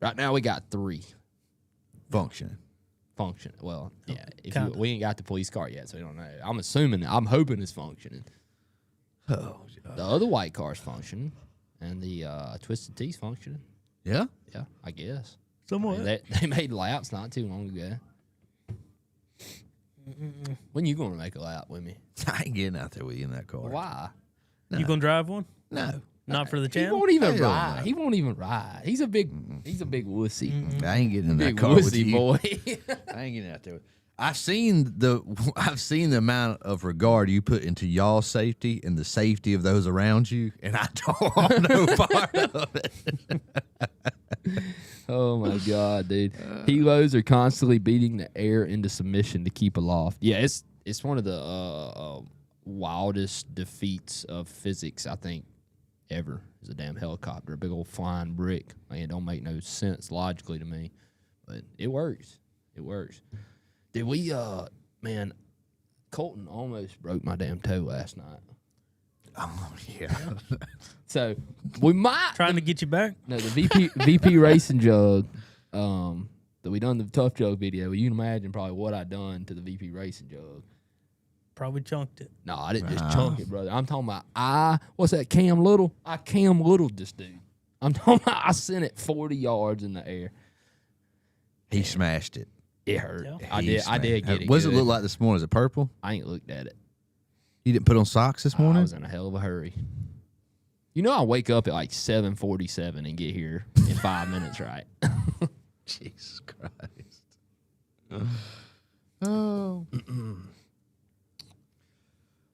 Right now we got 3 Functioning. functioning. Well, yeah, we ain't got the police car yet, so we don't know. I'm hoping it's functioning. Oh, The other white car's functioning, and the Twisted Tea's functioning. yeah? Yeah, I guess. Somewhat. They made laps not too long ago. When you gonna make a lap with me? I ain't getting out there with you in that car. Why? You gonna drive one? No. Not for the He channel? won't even Hell ride. no. He won't even ride. He's a big wussy. I ain't getting in that Big car with wussy you. boy. I ain't getting out there. I've seen the amount of regard you put into y'all's safety and the safety of those around you, and I don't want no part of it. Oh my god, dude! Helos are constantly beating the air into submission to keep aloft. Yeah, it's one of the wildest defeats of physics I think ever. Is a damn helicopter, a big old flying brick. Man, it don't make no sense logically to me, but it works. It works. Did we? Man, Colton almost broke my damn toe last night. Oh yeah. So we might Trying to get you back? No, the VP racing jug that we done the tough jug video. You can imagine probably what I done to the VP racing jug. Probably chunked it. No, I didn't just chunk it, brother. I'm talking about what's that, Cam Little? I Cam Little this dude. I'm talking about I sent it 40 yards in the air. He smashed it. It hurt. Yeah. I did get it. What does it good. look like this morning? Is it purple? I ain't looked at it. You didn't put on socks this I morning? was in a hell of a hurry. You know I wake up at like 7:47 and get here in 5 minutes, right? Jesus Christ. Oh.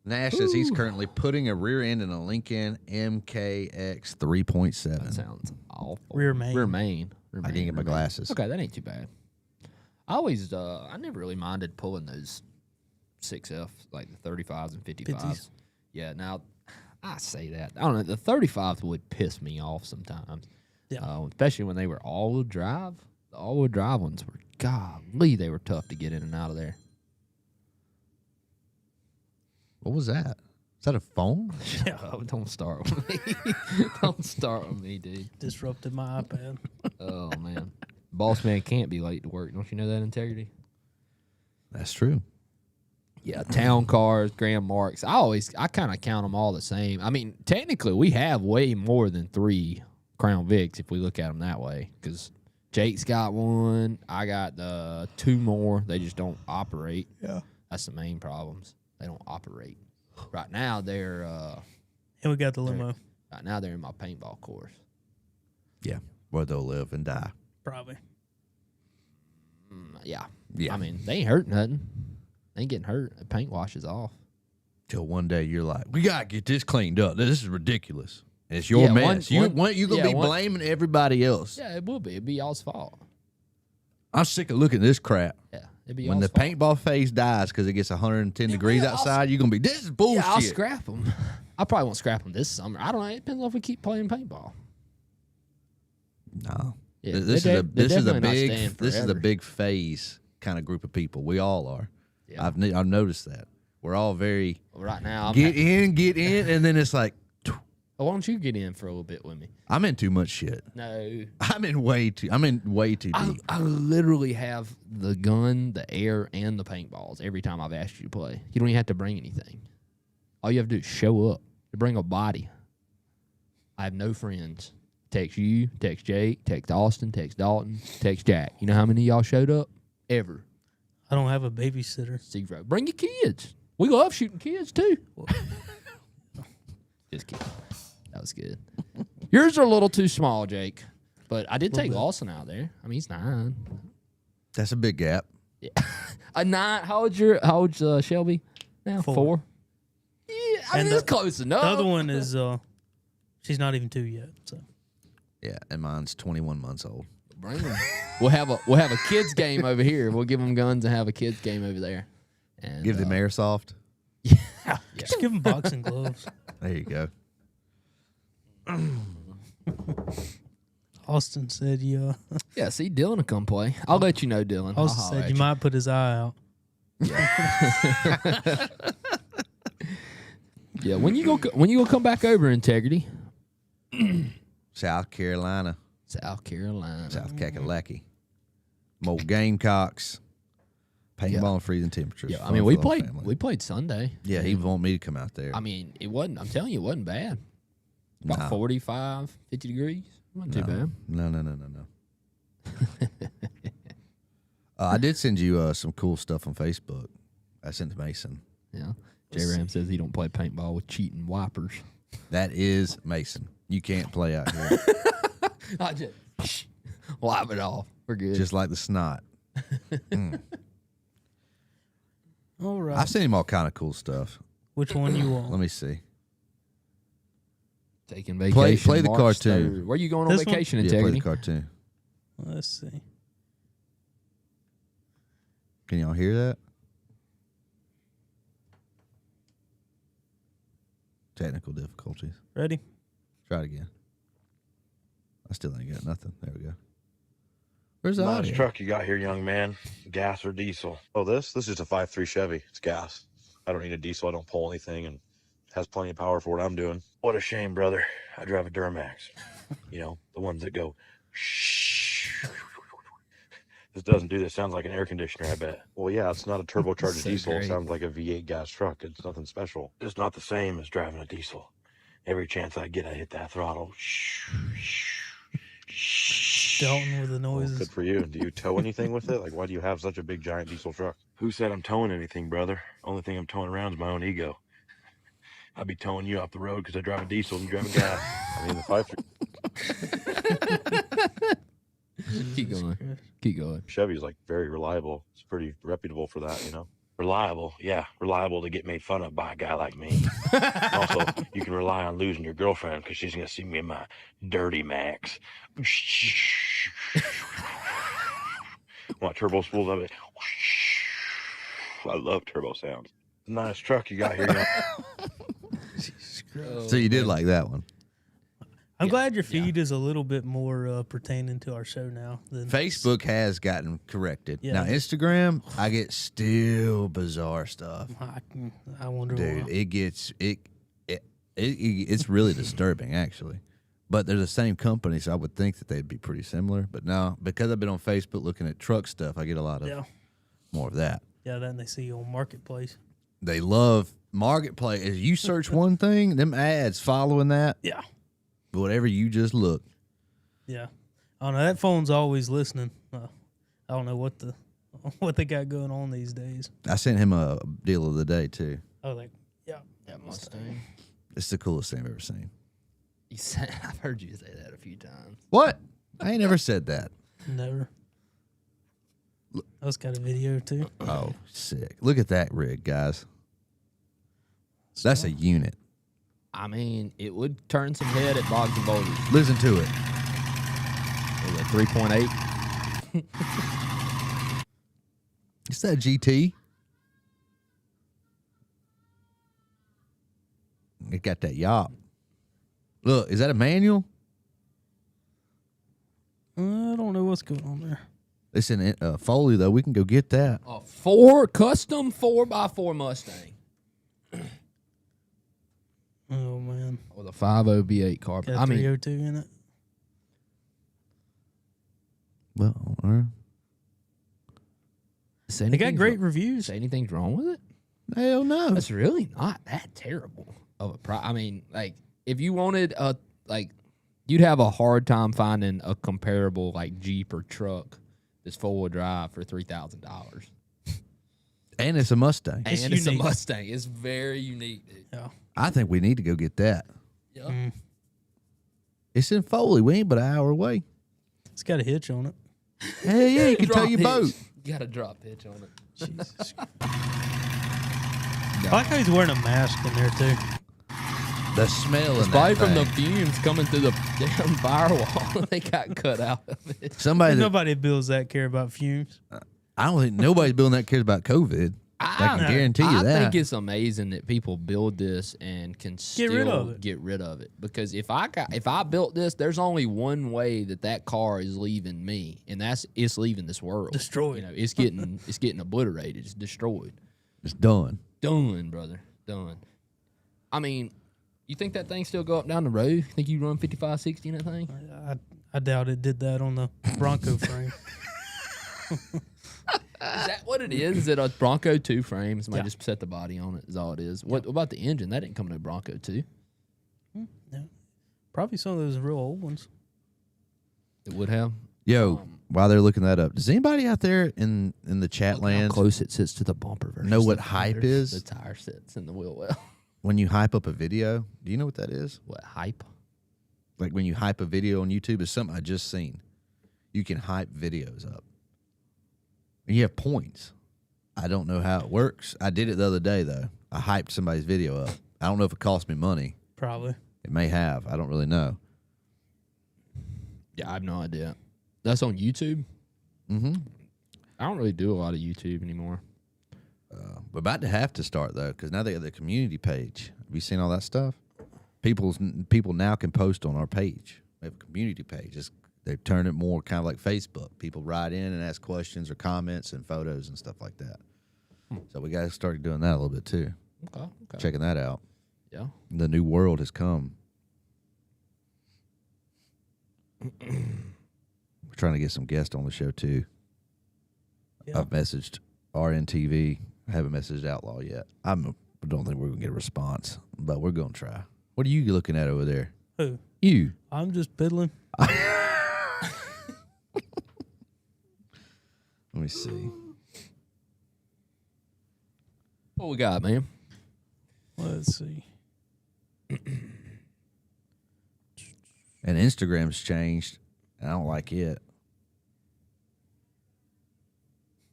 Nash says he's currently putting a rear end in a Lincoln MKX 3.7. That sounds awful. Rear main. Rear main. I didn't get my glasses. Okay, that ain't too bad. I never really minded pulling those 6F, like the 35s and 55s. 50s. Yeah, now, I say that. I don't know, the 35s would piss me off sometimes. Yeah. Especially when they were all-wheel drive. The all-wheel drive ones were, golly, they were tough to get in and out of there. What was that? Is that a phone? Shut up, don't start with me. Don't start with me, dude. Disrupted my iPad. Oh, man. Boss man can't be late to work. Don't you know that, Integrity? That's true. Yeah, town cars, Grand Marks. I kind of count them all the same. I mean, technically, we have way more than 3 Crown Vics if we look at them that way. Because Jake's got one. I got 2 more. They just don't operate. Yeah. That's the main problems. They don't operate. Right now, they're And we got the limo. right now they're in my paintball course. Yeah. Where they'll live and die. Probably. Yeah. Yeah. I mean, they ain't hurt nothing. They ain't getting hurt. The paint washes off. Till one day you're like, we got to get this cleaned up. This is ridiculous. And it's your Yeah, mess. You're going to be one- blaming everybody else. Yeah, it will be. It'd be y'all's fault. I'm sick of looking at this crap. Yeah, it'd be When the y'all's fault. paintball phase dies because it gets 110 degrees will. outside, you're going to be, this is bullshit. Yeah, I'll scrap them. I probably won't scrap them this summer. I don't know. It depends on if we keep playing paintball. No. Yeah, This they're is a definitely not staying this is a forever. big phase kind of group of people. We all are. Yeah. I've noticed that. We're all very Right now, get in, and then it's like, why don't you get in for a little bit with me? I'm in too much shit. No. I'm in way too deep. I literally have the gun, the air, and the paintballs every time I've asked you to play. You don't even have to bring anything. All you have to do is show up. You bring a body. I have no friends. Text you, text Jake, text Austin, text Dalton, text Jack. You know how many of y'all showed up? Ever. I don't have a babysitter. 0. Bring your kids. We love shooting kids too. Just kidding. That was good. Yours are a little too small, Jake. But I did take Lawson out there. I mean, he's 9. That's a big gap. Yeah. A 9. How old's Shelby now? 4. Yeah, I mean, And it's close enough. The other one is she's not even 2 yet. So Yeah, and mine's 21 months old. Bring them. We'll have a kids game over here. We'll give them guns and have a kids game over there. And Give them airsoft. Yeah. just give them boxing gloves. There you go. Austin said you. Yeah, see, Dylan will come play. I'll let you know, Dylan. I'll Austin holler said at you might put his eye out. Yeah, when you go come back over, Integrity? South Carolina, South Carolina. South Kakalaki, more Gamecocks, paintball and freezing temperatures. Yeah, I Fun mean for the whole family. we played Sunday. Yeah, he want me to come out there. I mean, it wasn't. I'm telling you, it wasn't bad. About No. 45, 50 degrees. Wasn't too bad. No. I did send you some cool stuff on Facebook. I sent to Mason. Yeah. J-Ram says he don't play paintball with cheating wipers. That is Mason. You can't play out here. I just wipe it off. We're good. Just like the snot. All right. I've seen him all kind of cool stuff. Which one you want? Let me see. Taking vacation. Play the March cartoon. 3rd. Where are you going on This one? vacation, Yeah, play Integrity? the cartoon. Let's see. Can y'all hear that? Technical difficulties. Ready? Try it again. I still ain't got nothing. There we go. Where's the Nice audio? truck you got here, young man. Gas or diesel? Oh, this is a 5.3 Chevy. It's gas. I don't need a diesel. I don't pull anything, and has plenty of power for what I'm doing. What a shame, brother. I drive a Duramax. You know, the ones that go shh. This doesn't do this. Sounds like an air conditioner, I bet. Well, yeah, it's not a turbocharged So diesel. It great. sounds like a V8 gas truck. It's nothing special. It's not the same as driving a diesel. Every chance I get, I hit that throttle. Dalton with the Well, noises. good for you. Do you tow anything with it? Like, why do you have such a big, giant diesel truck? Who said I'm towing anything, brother? Only thing I'm towing around is my own ego. I'd be towing you off the road because I drive a diesel and you drive a gas. I mean, the 5.3 Keep going. Keep going. Chevy's like very reliable. It's pretty reputable for that, you know? Reliable, yeah. Reliable to get made fun of by a guy like me. Also, you can rely on losing your girlfriend because she's going to see me in my dirty Max. Want turbo spools of it? I love turbo sounds. Nice truck you got here. Jesus Christ. So you did like that one. I'm Yeah, glad your feed is a little bit more pertaining to our show now. Than Facebook has gotten corrected. Yeah. Now Instagram, I get still bizarre stuff. I wonder Dude, why. it gets it's really disturbing actually. But they're the same company, so I would think that they'd be pretty similar. But no, because I've been on Facebook looking at truck stuff, I get a lot of Yeah. more of that. Yeah, then they see you on Marketplace. They love Marketplace. As you search one thing, them ads following that, Yeah. whatever you just look. Yeah. Oh no, that phone's always listening. I don't know what they got going on these days. I sent him a deal of the day too. Oh, like yeah. That Mustang. It's the coolest thing I've ever seen. You said, I've heard you say that a few times. What? I ain't never said that. Never. That's got a video too. Oh, sick. Look at that rig, guys. That's a unit. I mean, it would turn some head at Bogs and Boulders. Listen to it. Was it 3.8? It's that GT. It got that yop. Look, is that a manual? I don't know what's going on there. It's in Foley, though. We can go get that. A custom 4x4 Mustang Oh man, with a 5.0 V8 carb. got I mean, 302 in it. Well, all right. They got great reviews. Say anything's wrong with it? Hell no. That's really not that terrible of a price. I mean, like, if you wanted you'd have a hard time finding a comparable like Jeep or truck that's 4-wheel drive for $3,000. And it's a Mustang. It's And it's a unique. Mustang. It's very unique, dude. Yeah. I think we need to go get that. Yeah. Mm. It's in Foley. We ain't but an hour away. It's got a hitch on it. Hell yeah, you can tow Drop your hitch. boat. You got a drop hitch on it. Jesus. I like how he's wearing a mask in there too. The smell It's in probably that from the thing. fumes coming through the damn firewall. They got cut out of it. Somebody that, Nobody bills that care about fumes. I don't think nobody's building that cares about COVID. I can guarantee you I that. think it's amazing that people build this and can still rid of it. get rid of it. Because if I built this, there's only one way that car is leaving me, and it's leaving this world. Destroyed. You know, it's getting obliterated. It's destroyed. It's done. Done, brother. Done. I mean, you think that thing still go up down the road? You think you run 55, 60 in that thing? I doubt it did that on the Bronco frame. Is that what it is? Is it a Bronco 2 frame? Somebody Yeah. just set the body on it is all it is. What about the engine? That didn't come to a Bronco 2. Probably some of those real old ones. It would have. Yo, while they're looking that up, does anybody out there in the chat Look how land close it sits to the bumper versus know what the hype tires. is? The tire sits in the wheel well. When you hype up a video? Do you know what that is? What, hype? Like when you hype a video on YouTube, it's something I just seen. You can hype videos up. And you have points. I don't know how it works. I did it the other day, though. I hyped somebody's video up. I don't know if it cost me money. Probably. It may have. I don't really know. Yeah, I have no idea. That's on YouTube? Mm-hmm. I don't really do a lot of YouTube anymore. We're about to have to start, though, because now they got the community page. Have you seen all that stuff? People now can post on our page. We have a community page. They've turned it more kind of like Facebook. People write in and ask questions or comments and photos and stuff like that. So we got to start doing that a little bit, too. Okay. Checking that out. Yeah. The new world has come. We're trying to get some guests on the show, too. Yeah. I've messaged RNTV. I haven't messaged Outlaw yet. I don't think we're going to get a response, but we're going to try. What are you looking at over there? Who? You. I'm just piddling. Let me see. What we got, man? Let's see. And Instagram's changed. I don't like it.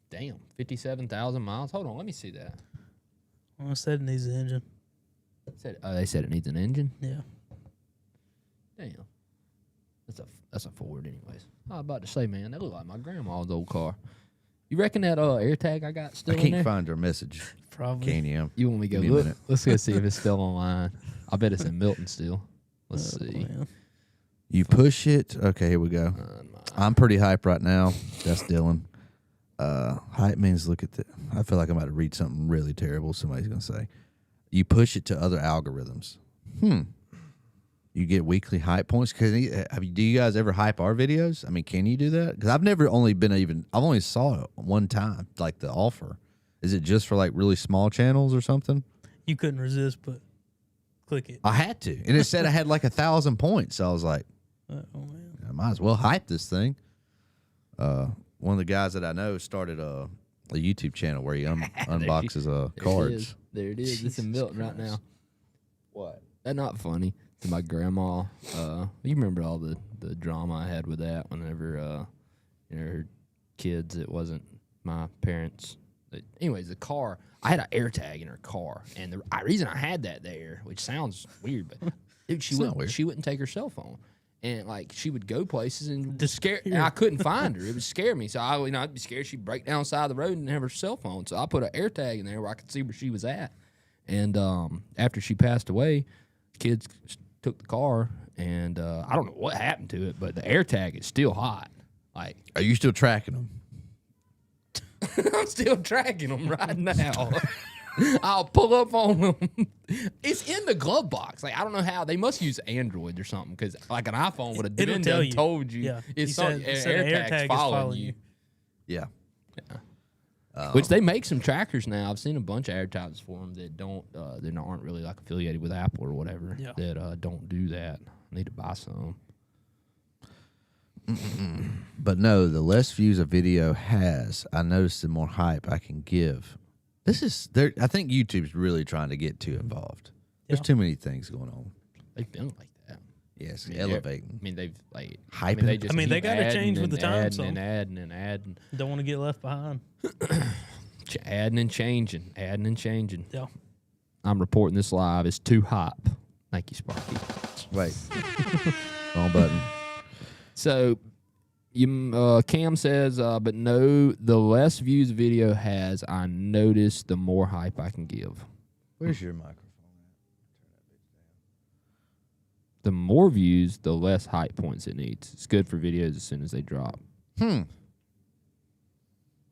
Damn, 57,000 miles. Hold on, let me see that. I said it needs an engine. They said it needs an engine. Yeah. Damn, that's a Ford, anyways. I was about to say, man, that look like my grandma's old car. You reckon that AirTag I got still I in there? can't find your message. Probably. Can you? You want me to go Give me a look? minute. Let's go see if it's still online. I bet it's in Milton still. Let's Oh, see. man. You push it. Okay, here we go. I'm pretty hype right now. That's Dylan. Hype means look at the. I feel like I'm about to read something really terrible. Somebody's gonna say, you push it to other algorithms. You get weekly hype points. Do you guys ever hype our videos? I mean, can you do that? Because I've only saw it one time, like the offer. Is it just for like really small channels or something? You couldn't resist, but click it. I had to, and it said I had like 1,000 points. So I was like, Oh, man. I might as well hype this thing. One of the guys that I know started a YouTube channel where he unboxes cards. There it is. It's in Milton right now. What? That's not funny. To my grandma. You remember all the drama I had with that whenever her kids, it wasn't my parents. Anyways, the car, I had an AirTag in her car. And the reason I had that there, which sounds weird, but dude, she wouldn't take her cell phone. And like she would go places and and I couldn't find her. It would scare me. So I'd be scared she'd break down the side of the road and have her cell phone. So I put an AirTag in there where I could see where she was at. And after she passed away, kids took the car, and I don't know what happened to it, but the AirTag is still hot. Like, Are you still tracking them? I'm still tracking them right now. I'll pull up on them. It's in the glove box. Like, I don't know how. They must use Android or something, because like an iPhone would have It'll tell you. told you. Yeah. It's It said AirTag's following you. Yeah. Which they make some trackers now. I've seen a bunch of advertisements for them that aren't really like affiliated with Apple or whatever. Yeah. That don't do that. I need to buy some. But no, the less views a video has, I notice the more hype I can give. I think YouTube's really trying to get too involved. There's too many things going on. They've been like that. Yes, I mean, elevating. I mean, they've like Hyping. they just I mean, they keep gotta adding change with the and times, adding so. and adding. Don't want to get left behind. Adding and changing. Yeah. I'm reporting this live. It's too hype. Thank you, Sparky. Wait. Wrong button. So, Cam says, but no, the less views a video has, I notice the more hype I can give. Where's your microphone? The more views, the less hype points it needs. It's good for videos as soon as they drop.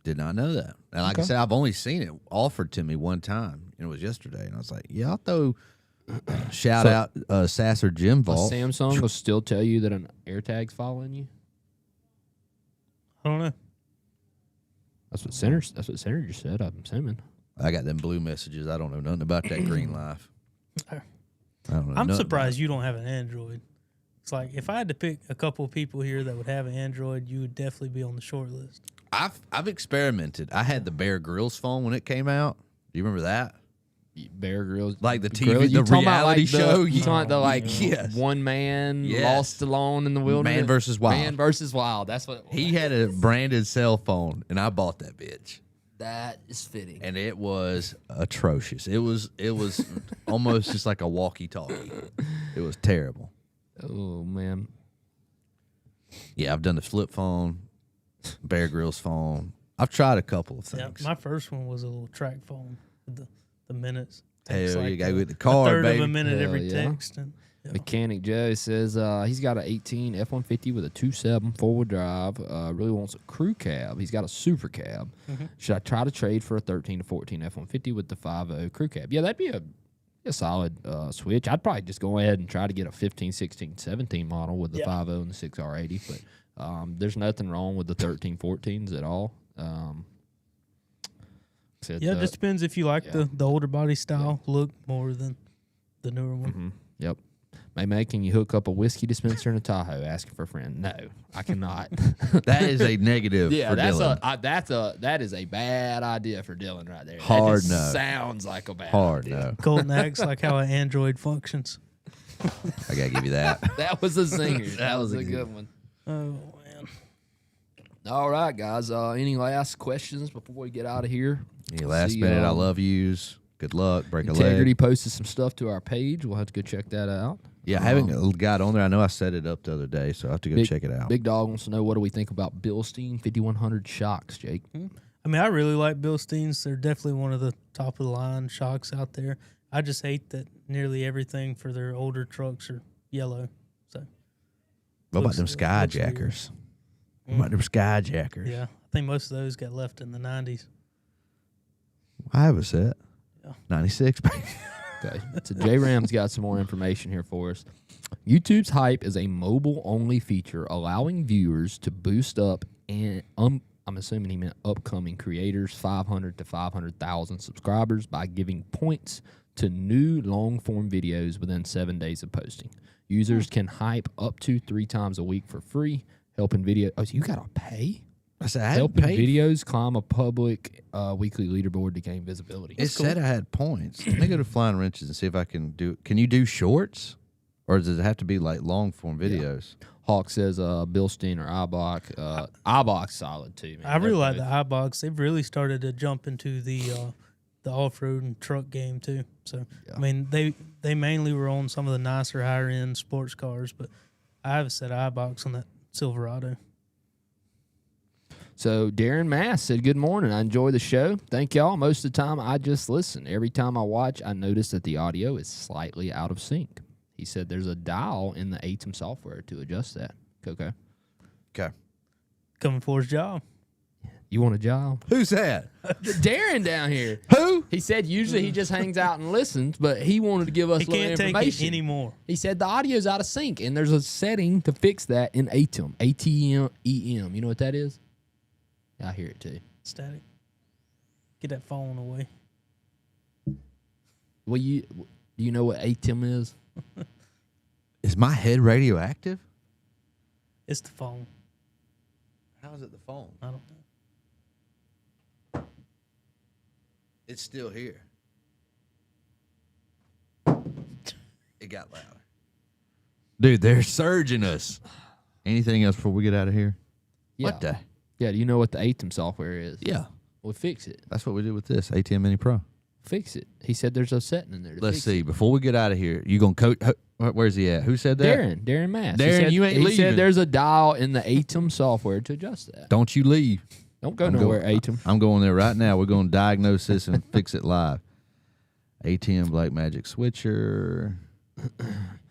Did not know that. And like I said, I've only seen it offered to me one time, and it was yesterday. And I was like, yeah, I'll throw shout out Sasser Jim Vault. Samsung will still tell you that an AirTag's following you. I don't know. That's what Senator just said. I'm assuming. I got them blue messages. I don't know nothing about that green life. I don't know I'm nothing surprised you don't have an Android. It's like if I had to pick a couple of people here that would have an Android, you would definitely be on the short list. I've experimented. I had the Bear Grylls phone when it came out. Do you remember that? Bear Grylls, Like the TV, Grylls? You the talking about, reality like, show. You talking about the like Yes. one man Yes. lost alone in the wilderness? Man versus Wild. Man versus Wild. That's what it was. He had a branded cell phone, and I bought that bitch. That is fitting. And it was atrocious. It was almost just like a walkie-talkie. It was terrible. Oh man. Yeah, I've done the flip phone, Bear Grylls phone. I've tried a couple of Yeah, things. my first one was a little track phone with the minutes. Hell, Takes you like gotta a- get the card, a third baby. of a minute Hell every yeah. text. And, yeah. Mechanic Joe says he's got an 18 F-150 with a 2.7 four-wheel drive. Really wants a crew cab. He's got a super cab. Should I try to trade for a 13 to 14 F-150 with the 5.0 crew cab? Yeah, that'd be a solid switch. I'd probably just go ahead and try to get a 15, 16, 17 model with the 5.0 and the 6R80. But there's nothing wrong with the 13, 14s at all. Yeah, it just depends if you like the older body style look more than the newer one. Yep. May, can you hook up a whiskey dispenser in a Tahoe? Asking for a friend. No, I cannot. That is a negative Yeah, for that's Dylan. that is a bad idea for Dylan right there. Hard that just no. Sounds like a bad Hard idea. no. Colton acts like how an Android functions. I gotta give you that. That was a zinger. That was a good one. Oh man. All right, guys. Any last questions before we get out of here? Any last See, minute I love yous. Good luck. Break a Integrity leg. posted some stuff to our page. We'll have to go check that out. Yeah, I haven't got on there. I know I set it up the other day, so I have to go check it out. Big Dog wants to know, what do we think about Bilstein 5100 shocks, Jake? I mean, I really like Bilsteins. They're definitely one of the top of the line shocks out there. I just hate that nearly everything for their older trucks are yellow. So What about looks- them looks weird. Skyjackers? What about them Skyjackers? Yeah, I think most of those got left in the 90s. I have a set. Yeah. 96, baby. Okay. So J Ram's got some more information here for us. YouTube's Hype is a mobile-only feature allowing viewers to boost up and I'm assuming he meant upcoming creators 500 to 500,000 subscribers by giving points to new long-form videos within 7 days of posting. Users can hype up to 3 times a week for free, helping video. Oh, so you gotta pay? I said I had Helping paid. videos climb a public weekly leaderboard to gain visibility. It said I had points. Let me go to Flying Wrenches and see if I can do. Can you do shorts, or does it have to be like long form videos? Hawk says Bilstein or iBox. iBox solid too, man. I really They're like the both- iBox. They've really started to jump into the off-road and truck game too. So Yeah. I mean, they mainly were on some of the nicer, higher-end sports cars, but I have a set of iBox on that Silverado. So Darren Mass said, "Good morning. I enjoy the show. Thank y'all. Most of the time, I just listen. Every time I watch, I notice that the audio is slightly out of sync." He said, "There's a dial in the ATEM software to adjust that." Coco, Okay. Coming for his job. you want a job? Who's that? Darren down here. Who? He said usually he just hangs out and listens, but he wanted to give us He a little can't take information it anymore. He said the audio's out of sync, and there's a setting to fix that in ATEM. ATEM. You know what that is? I hear it too. Static. Get that phone away. Well, do you know what ATEM is? Is my head radioactive? It's the phone. How is it the phone? I don't know. It's still here. It got louder. Dude, they're surging us. Anything else before we get out of here? Yeah. What the? Yeah, do you know what the ATEM software is? Yeah, Well, fix it. that's what we did with this ATM Mini Pro. Fix it. He said there's a setting in there. To Let's fix see. It. Before we get out of here, you gonna coach? Where's he at? Who said that? Darren Mass. Darren, he said, you ain't He leaving. said there's a dial in the ATEM software to adjust that. Don't you leave. Don't go I'm nowhere, going- ATEM. I'm going there right now. We're going to diagnose this and fix it live. ATM Black Magic Switcher.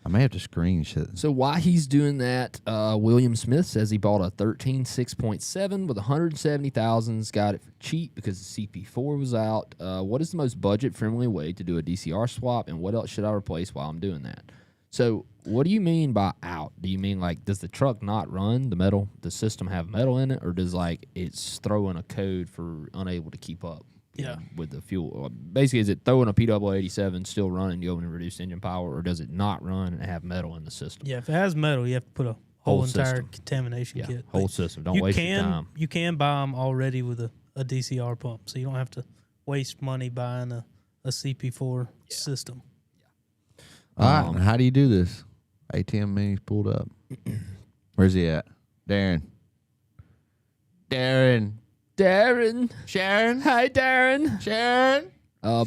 I may have to screenshot. So while he's doing that, William Smith says he bought a 13 6.7 with 170,000. Got it for cheap because the CP4 was out. What is the most budget-friendly way to do a DCR swap, and what else should I replace while I'm doing that? So what do you mean by out? Do you mean like does the truck not run the metal? Does the system have metal in it, or does like it's throwing a code for unable to keep up? Yeah. with the fuel. Basically, is it throwing a PW87 still running, you open and reduce engine power, or does it not run and have metal in the system? Yeah, if it has metal, you have to put a whole entire system. contamination Yeah, kit. whole But system. Don't waste your time. You can buy them already with a DCR pump, so you don't have to waste money buying a CP4 system. All right, how do you do this? ATM Mini's pulled up. Where's he at? Darren. Sharon. Hi, Darren. Sharon.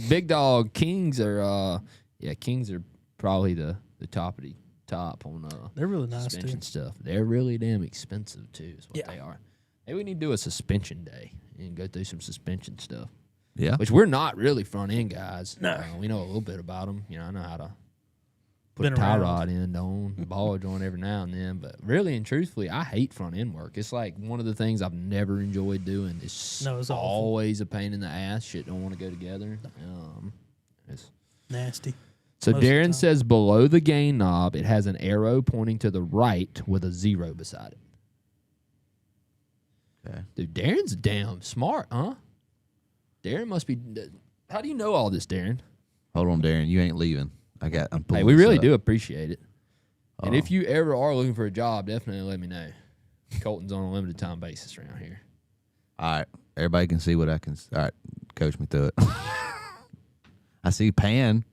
Big dog Kings are Kings are probably the top of the top on They're really nice suspension too. stuff. They're really damn expensive too, is what Yeah. they are. Maybe we need to do a suspension day and go through some suspension stuff. Yeah. Which we're not really front end guys. No. We know a little bit about them. I know how to put Been a tie around. rod in on, ball joint every now and then. But really and truthfully, I hate front end work. It's like one of the things I've never enjoyed doing. It's It's awful. always a pain in the ass. Shit don't want to go together. It's Nasty. So Most of the Darren time. says below the gain knob, it has an arrow pointing to the right with a 0 beside it. Okay. Dude, Darren's damn smart, huh? Darren must be. How do you know all this, Darren? Hold on, Darren. You ain't leaving. I'm Hey, pulling we this really up. do appreciate it. And Oh. if you ever are looking for a job, definitely let me know. Colton's on a limited time basis around here. All right. Everybody can see what I can. All right. Coach me through it. I see pan.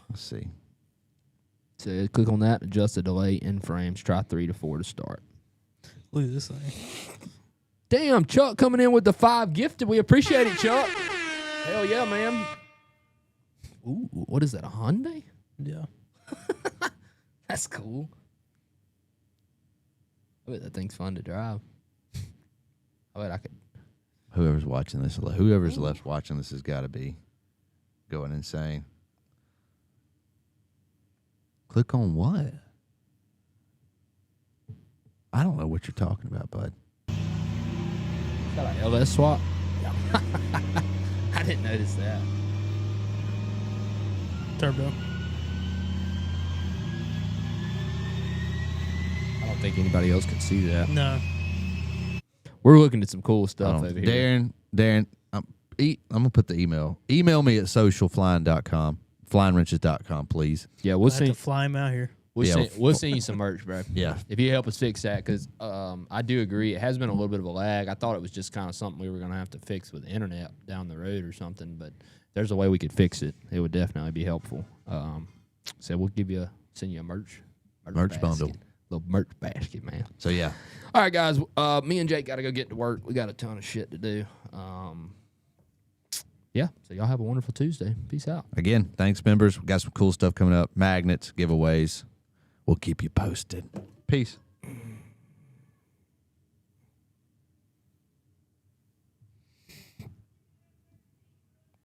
Let's see. So click on that, adjust the delay in frames, try 3 to 4 to start. Look at this thing. Damn, Chuck coming in with the 5 gifted. We appreciate it, Chuck. Hell yeah, man. Ooh, what is that, a Hyundai? Yeah. That's cool. I bet that thing's fun to drive. I bet I could. Whoever's watching this, whoever's left watching this has got to be going insane. Click on what? I don't know what you're talking about, bud. Got an LS swap? I didn't notice that. Turbo. I don't think anybody else can see that. No. We're looking at some cool stuff over here. Darren, I'm gonna put the email. Email me at socialflying.com, flyingwrenches.com, please. Yeah, We'll have to fly him out here. We'll send you some merch, bro. Yeah. If you help us fix that, because I do agree, it has been a little bit of a lag. I thought it was just kind of something we were going to have to fix with the internet down the road or something, but there's a way we could fix it. It would definitely be helpful. So we'll send you a merch Merch bundle. Little merch basket, man. So yeah. All right, guys. Me and Jake got to go get to work. We got a ton of shit to do. Yeah. So y'all have a wonderful Tuesday. Peace out. Again, thanks, members. We got some cool stuff coming up. Magnets, giveaways. We'll keep you posted. Peace.